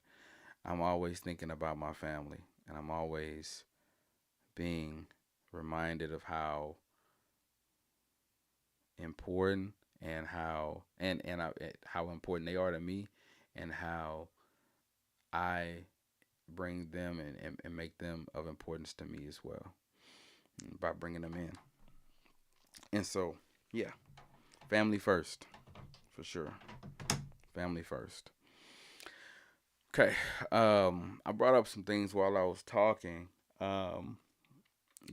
I'm always thinking about my family, and I'm always being reminded of how important and how important they are to me, and how I bring them and make them of importance to me as well by bringing them in. And so, yeah, family first for sure. Family first. Okay. I brought up some things while I was talking um,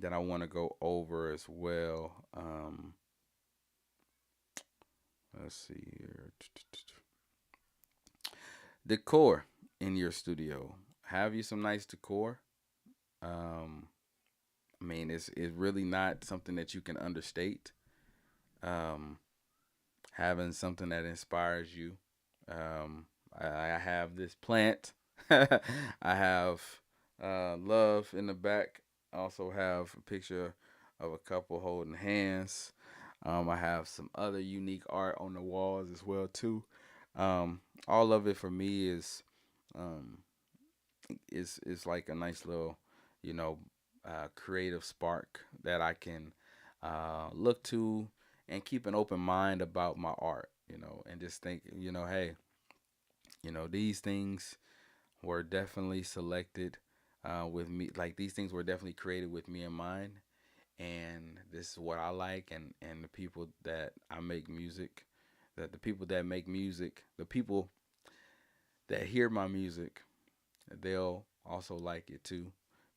that I want to go over as well. Let's see here. Decor in your studio. Have you some nice decor? Um, I mean, it's really not something that you can understate. Um, Having something that inspires you. I have this plant. I have love in the back. I also have a picture of a couple holding hands. I have some other unique art on the walls as well too. All of it for me um, is like a nice little, you know, creative spark that I can look to and keep an open mind about my art, and just think, hey, these things were definitely selected with me. Like these things were definitely created with me in mind, and this is what I like, and the people that I make music, that the people that make music, the people that hear my music, they'll also like it too,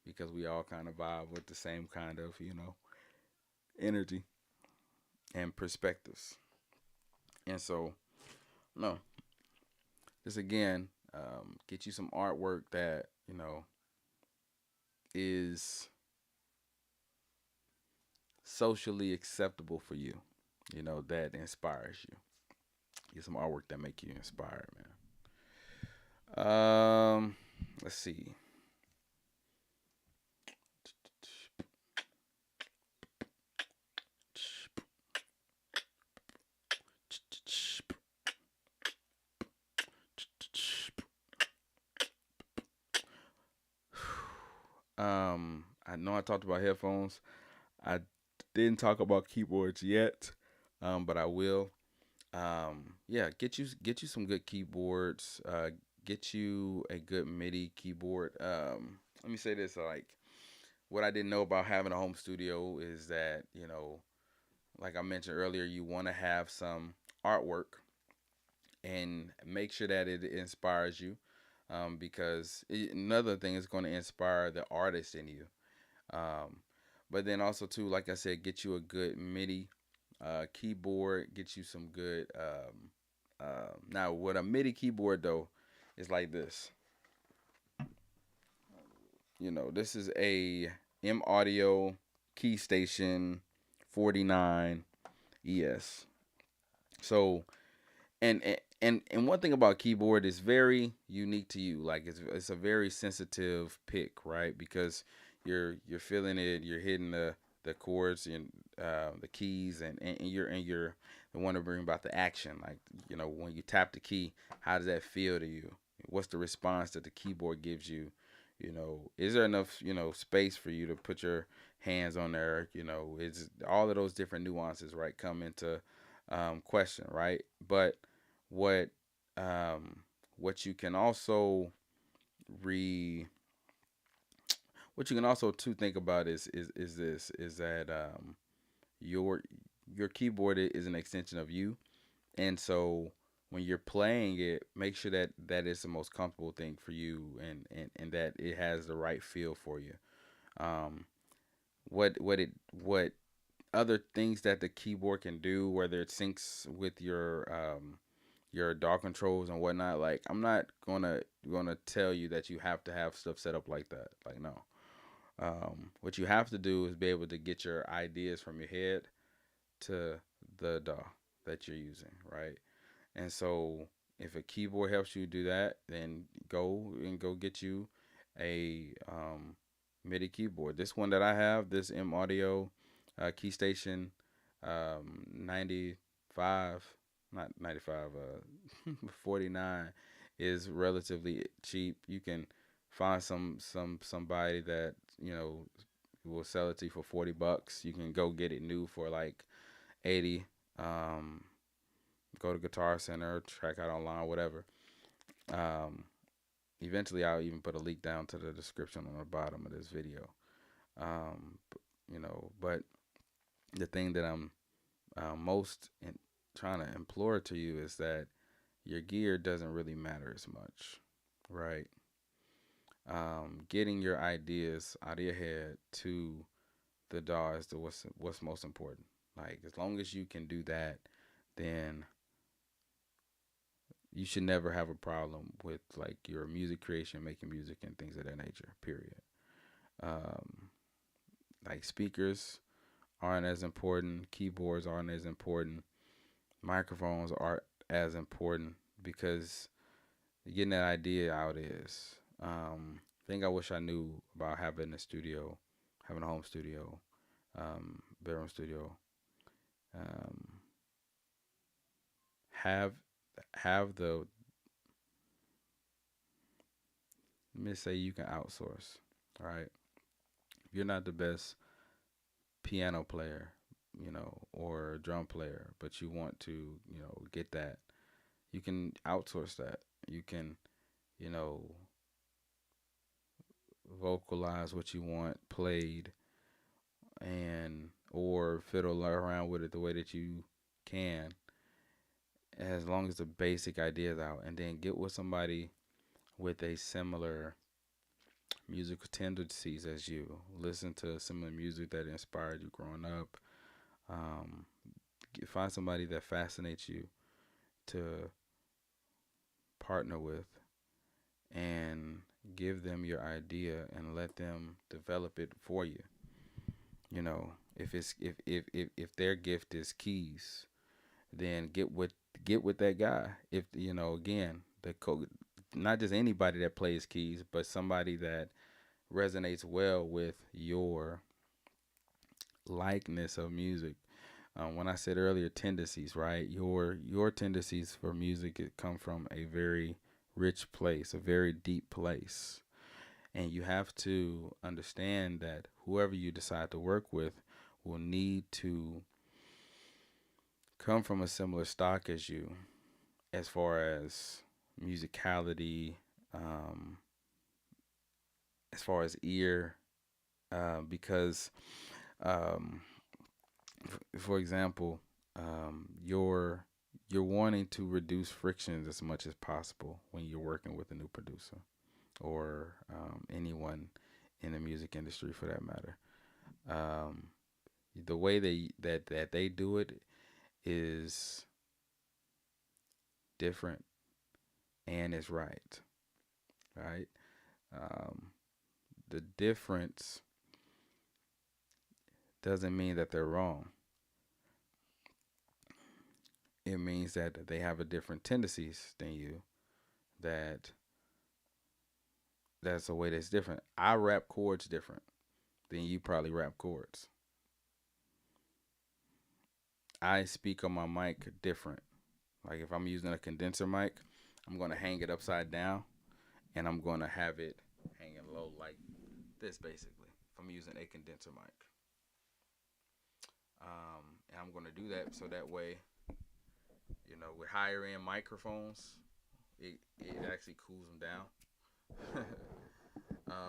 because we all kind of vibe with the same kind of energy and perspectives. And so, no, just again, get you some artwork that is socially acceptable for you, that inspires you. Get some artwork that make you inspired, man. Let's see. I know I talked about headphones. I didn't talk about keyboards yet, but I will. Yeah, get you some good keyboards. Get you a good MIDI keyboard. Let me say this: like, what I didn't know about having a home studio is that like I mentioned earlier, you want to have some artwork and make sure that it inspires you, because another thing is going to inspire the artist in you. Um, but then also too, like I said, get you a good MIDI keyboard. Get you some good. Now, with a MIDI keyboard though, is like this. This is a M Audio Key Station 49 ES. So, and one thing about keyboard is very unique to you. Like it's a very sensitive pick, right? Because you're feeling it, you're hitting the chords and the keys, and you're the one to bring about the action. Like when you tap the key, how does that feel to you? What's the response that the keyboard gives you? Is there enough space for you to put your hands on there? It's all of those different nuances, right, come into question, right? But what um, what you can also re what you can also too think about is this is that your your keyboard is an extension of you, and so when you're playing it, make sure that that is the most comfortable thing for you, and that it has the right feel for you. Um, what other things that the keyboard can do, whether it syncs with your DAW controls and whatnot. Like I'm not gonna tell you that you have to have stuff set up like that. Like no. What you have to do is be able to get your ideas from your head to the DAW that you're using, right? And so if a keyboard helps you do that, then go get you a MIDI keyboard. This one that I have, this M Audio Key Station 95, not 95, 49 is relatively cheap. You can find somebody that, will sell it to you for $40. You can go get it new for like 80. Um, Go to Guitar Center, check out online, whatever. Um, Eventually, I'll even put a link down to the description on the bottom of this video. Um, but the thing that I'm most trying to implore to you is that your gear doesn't really matter as much, right? Getting your ideas out of your head to the DAW is what's most important. Like as long as you can do that, then you should never have a problem with like your music creation, making music, and things of that nature. Period. Um, like speakers aren't as important, keyboards aren't as important, microphones aren't as important because getting that idea out is. Thing I wish I knew about having a studio, having a home studio, bedroom studio. Um, have have the Let me say you can outsource. All right. If you're not the best piano player, or drum player, but you want to, get that, you can outsource that. You can, you know, vocalize what you want played and or fiddle around with it the way that you can, as long as the basic idea is out, and then get with somebody with a similar musical tendencies as you. Listen to similar music that inspired you growing up. Um, Find somebody that fascinates you to partner with, and give them your idea and let them develop it for you. If their gift is keys, then get with that guy. If again, not just anybody that plays keys, but somebody that resonates well with your likeness of music. When I said earlier tendencies, right? Your tendencies for music come from a very rich place, a very deep place, and you have to understand that whoever you decide to work with will need to come from a similar stock as you, as far as musicality, um, as far as ear, because um, for example, you're wanting to reduce frictions as much as possible when you're working with a new producer, or anyone in the music industry for that matter. Um, the way that they do it is different and is right, right? Um, the difference doesn't mean that they're wrong. It means that they have a different tendencies than you. That's a way that's different. I rap chords different than you probably rap chords. I speak on my mic different. Like if I'm using a condenser mic, I'm gonna hang it upside down, and I'm gonna have it hanging low like this basically. If I'm using a condenser mic, and I'm gonna do that so that way, with higher end microphones, it actually cools them down.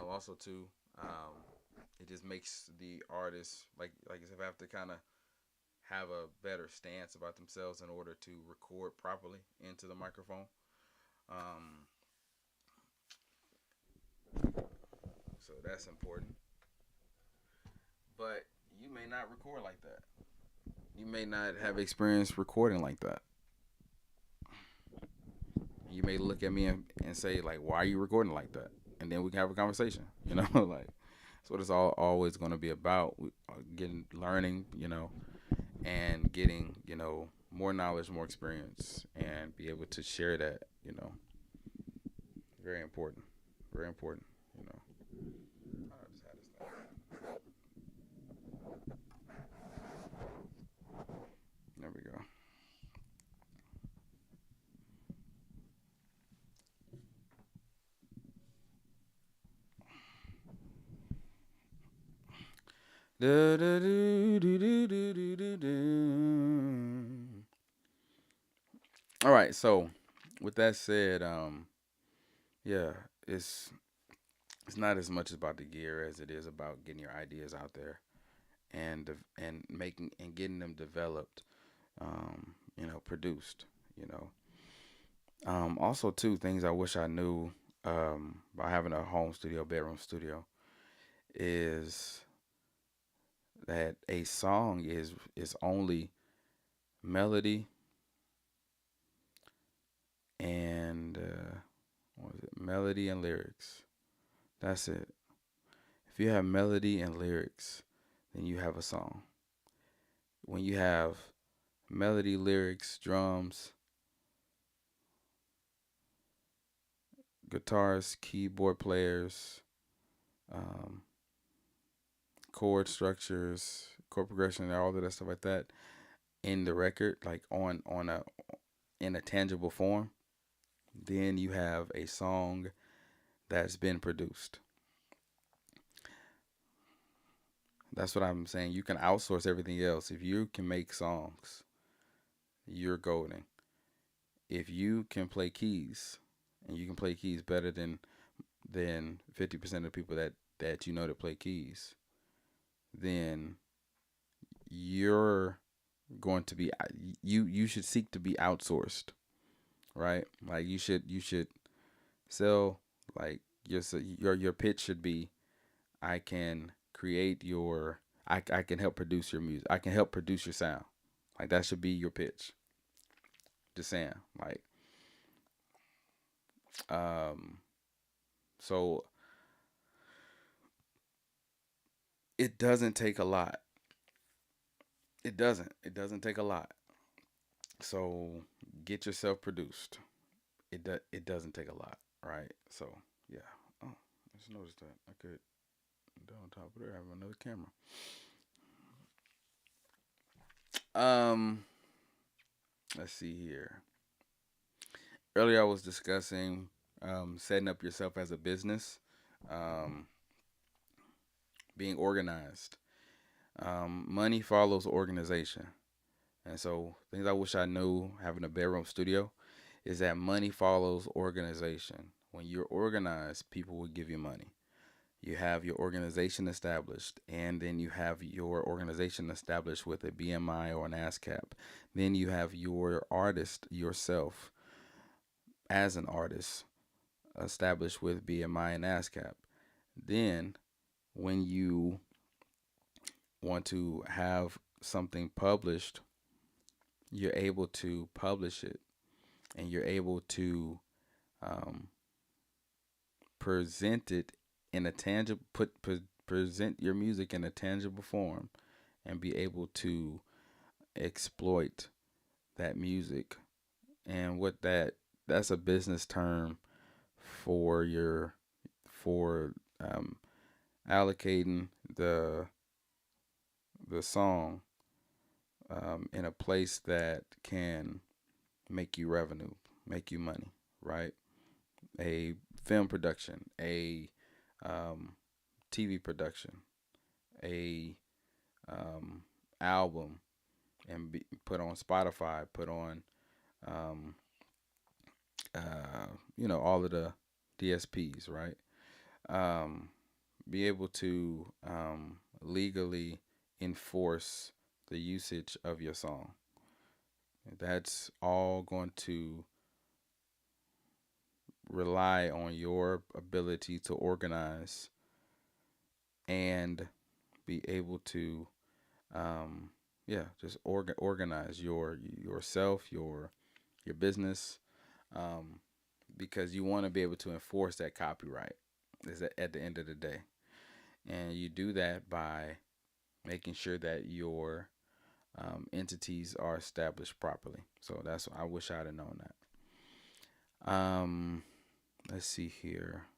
Also too, it just makes the artist like if I have to kind of have a better stance about themselves in order to record properly into the microphone. Um, so that's important. But you may not record like that. You may not have experience recording like that. You may look at me and say like, "Why are you recording like that?" And then we can have a conversation. Like that's what it's always going to be about. Getting learning, and getting more knowledge, more experience, and be able to share that. Very important. Very important. You know. I just had this thing. There we go. Du- du- du- du- du- du- du- du- du. All right. So, with that said, yeah, it's it's not as much about the gear as it is about getting your ideas out there and making and getting them developed, produced. You know, Also too things I wish I knew by having a home studio, bedroom studio, is that a song is only melody and what is it? Melody and lyrics. That's it. If you have melody and lyrics, then you have a song. When you have melody, lyrics, drums, guitars, keyboard players, um, chord structures, chord progression, and all of that stuff like that in the record, like on a in a tangible form, then you have a song that's been produced. That's what I'm saying. You can outsource everything else. If you can make songs, you're golden. If you can play keys, and you can play keys better than 50% of the people that you know that play keys, then you're going to be you should seek to be outsourced, right? Like you should sell like your pitch should be, I can create your I can help produce your music. I can help produce your sound. Like that should be your pitch. Just saying. Like um so it doesn't take a lot. It doesn't. It doesn't take a lot. So get yourself produced. It doesn't take a lot, right? So yeah. Oh, I just noticed that. I could down on top of there have another camera. Um, let's see here. Earlier I was discussing setting up yourself as a business, um, being organized. Money follows organization. And so, things I wish I knew having a bedroom studio is that money follows organization. When you're organized, people will give you money. You have your organization established, and then you have your organization established with a BMI or an ASCAP. Then you have your artist yourself as an artist established with BMI and ASCAP. Then, when you want to have something published, you're able to publish it and you're able to um, present it in a tangible present your music in a tangible form and be able to exploit that music. And what that's a business term for your for allocating the song in a place that can make you revenue, make you money, right? A film production, a um, TV production, a um, album, and put on Spotify, put on, um, all of the DSPs, right? Um, be able to legally enforce the usage of your song. That's all going to rely on your ability to organize and be able to, um, yeah, just organize yourself, your business, um, because you want to be able to enforce that copyright. Is at the end of the day, and you do that by making sure that your entities are established properly. So that's I wish I'd have known that. Let's see here.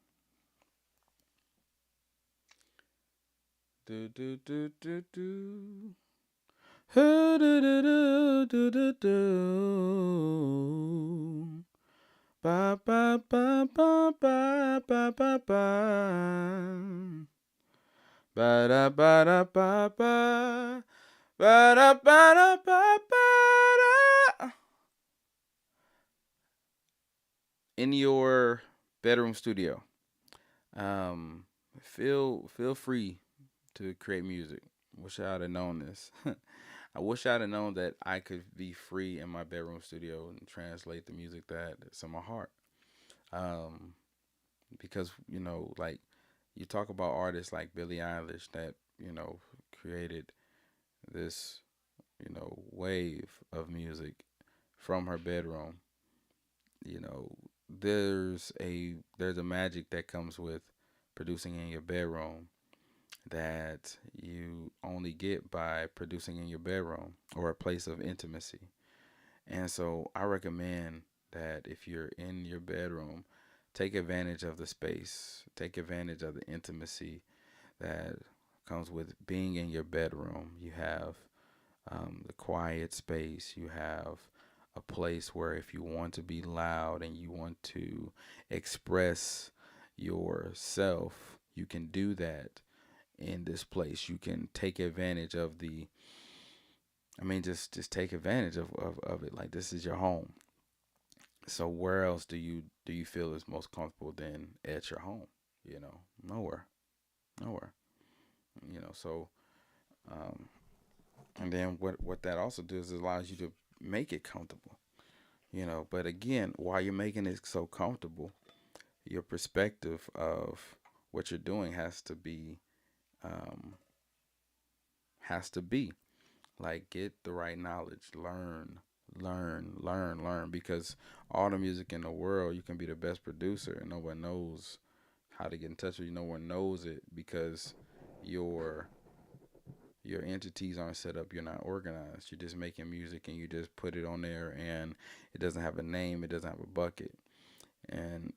Do do do do do. Do do do do do do. Ba ba ba ba ba ba ba ba. Ba da ba da ba ba. Ba da ba da ba ba. In your bedroom studio, um, feel free to create music. Wish I'd have known this. I wish I'd have known that I could be free in my bedroom studio and translate the music that's in my heart. Um, because like you talk about artists like Billie Eilish that created this wave of music from her bedroom. You know, there's a magic that comes with producing in your bedroom that you only get by producing in your bedroom or a place of intimacy. And so I recommend that if you're in your bedroom, take advantage of the space, take advantage of the intimacy that comes with being in your bedroom. You have the quiet space, you have a place where if you want to be loud and you want to express yourself, you can do that in this place. You can take advantage of just take advantage of it. Like this is your home. So where else do you feel is most comfortable than at your home? Nowhere, nowhere. So um, and then what that also does is allows you to make it comfortable. But again, while you're making it so comfortable, your perspective of what you're doing um, has to be like get the right knowledge, learn because all the music in the world, you can be the best producer and no one knows how to get in touch with you. No one knows it because your your entities aren't set up. You're not organized. You're just making music and you just put it on there, and it doesn't have a name. It doesn't have a bucket, and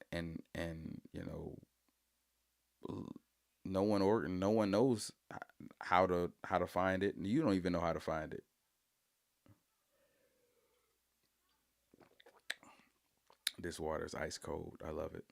no one knows how to find it. You don't even know how to find it. This water is ice cold. I love it.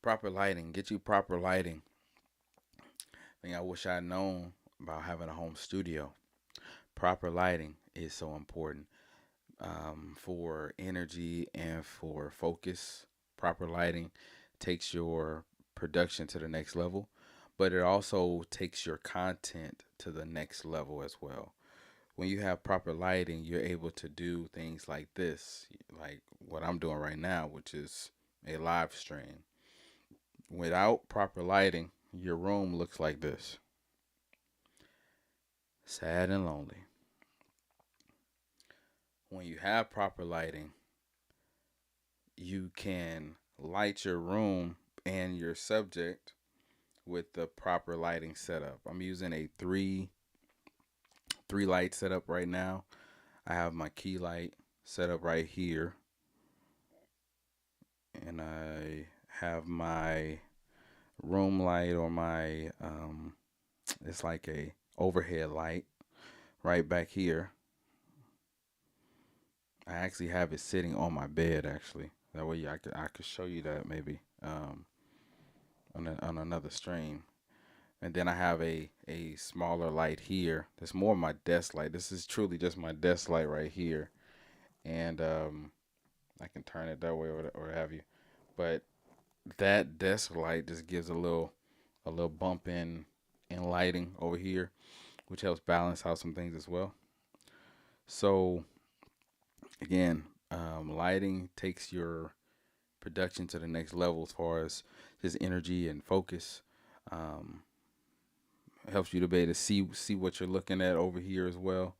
Proper lighting. Get you proper lighting. I wish I'd known about having a home studio. Proper lighting is so important for energy and for focus. Proper lighting takes your production to the next level, but it also takes your content to the next level as well. When you have proper lighting, you're able to do things like this, like what I'm doing right now, which is a live stream. Without proper lighting, your room looks like this, sad and lonely. When you have proper lighting, you can light your room and your subject with the proper lighting setup. I'm using a three light setup right now. I have my key light set up right here, and I have my room light or my it's like a overhead light right back here. I actually have it sitting on my bed actually. That way I could show you that maybe. on another stream. And then I have a smaller light here. That's more my desk light. This is truly just my desk light right here. And I can turn it that way or have you. But that desk light just gives a little bump in lighting over here, which helps balance out some things as well. So again, lighting takes your production to the next level as far as just energy and focus. Um, Helps you to be able to see what you're looking at over here as well.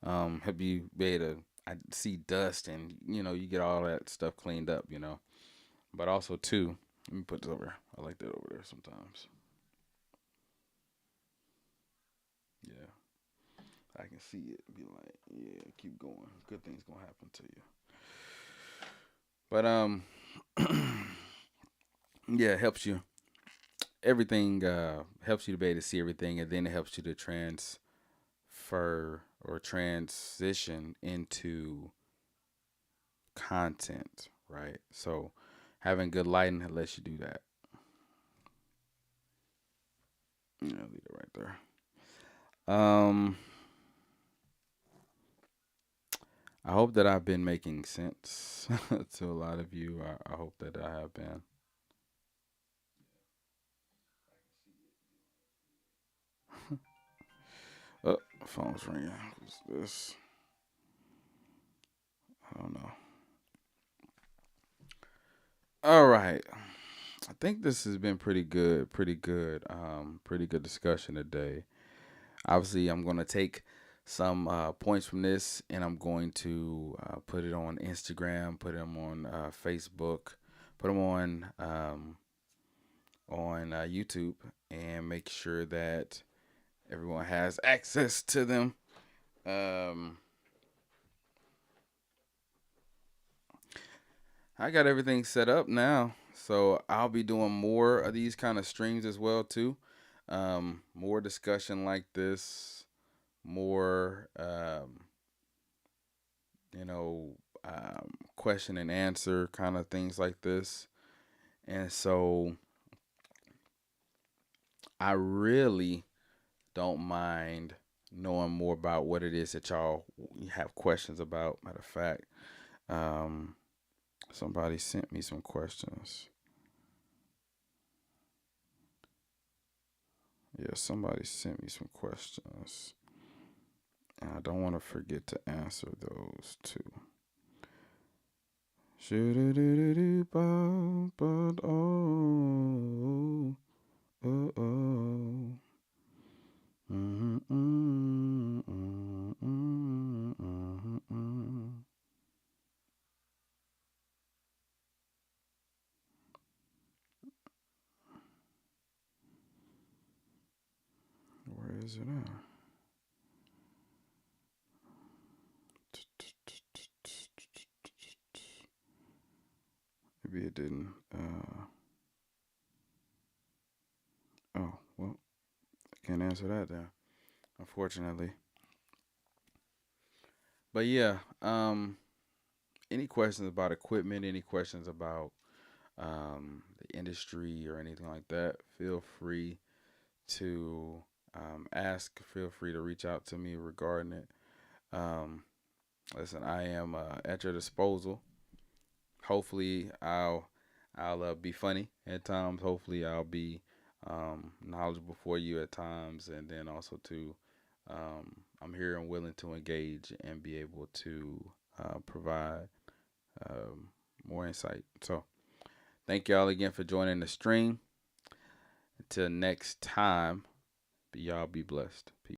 Help you be able to see dust and you get all that stuff cleaned up. But also too, let me put this over. I like that over there sometimes. Yeah, I can see it. Be like, yeah, keep going. Good things gonna happen to you. But yeah, it helps you. Everything helps you to be able to see everything, and then it helps you to transfer or transition into content, right? So having good lighting lets you do that. Yeah, leave it right there. Um, I hope that I've been making sense to a lot of you. I hope that I have been. Oh, phone's ringing. What's this? I don't know. All right. I think this has been pretty good. Pretty good. Pretty good discussion today. Obviously, I'm going to take some points from this and I'm going to put it on Instagram, put them on Facebook, put them on YouTube, and make sure that everyone has access to them. Um, I got everything set up now, so I'll be doing more of these kind of streams as well too. More discussion like this, more you know, question and answer kind of things like this. And so I really don't mind knowing more about what it is that y'all have questions about. Matter of fact, um, somebody sent me some questions. Yeah, somebody sent me some questions. And I don't want to forget to answer those too. Oh, oh, oh. Mm-hmm, mm-hmm, mm-hmm, mm-hmm, mm-hmm. Where is it at? Maybe it didn't. Oh, well, I can't answer that then, unfortunately. But yeah, any questions about equipment, any questions about the industry or anything like that, feel free to ask. Feel free to reach out to me regarding it. Um, Listen, I am at your disposal. Hopefully, I'll be funny at times. Hopefully, I'll be knowledgeable for you at times, and then also to I'm here and willing to engage and be able to provide um, more insight. So, thank y'all again for joining the stream. Until next time, y'all be blessed.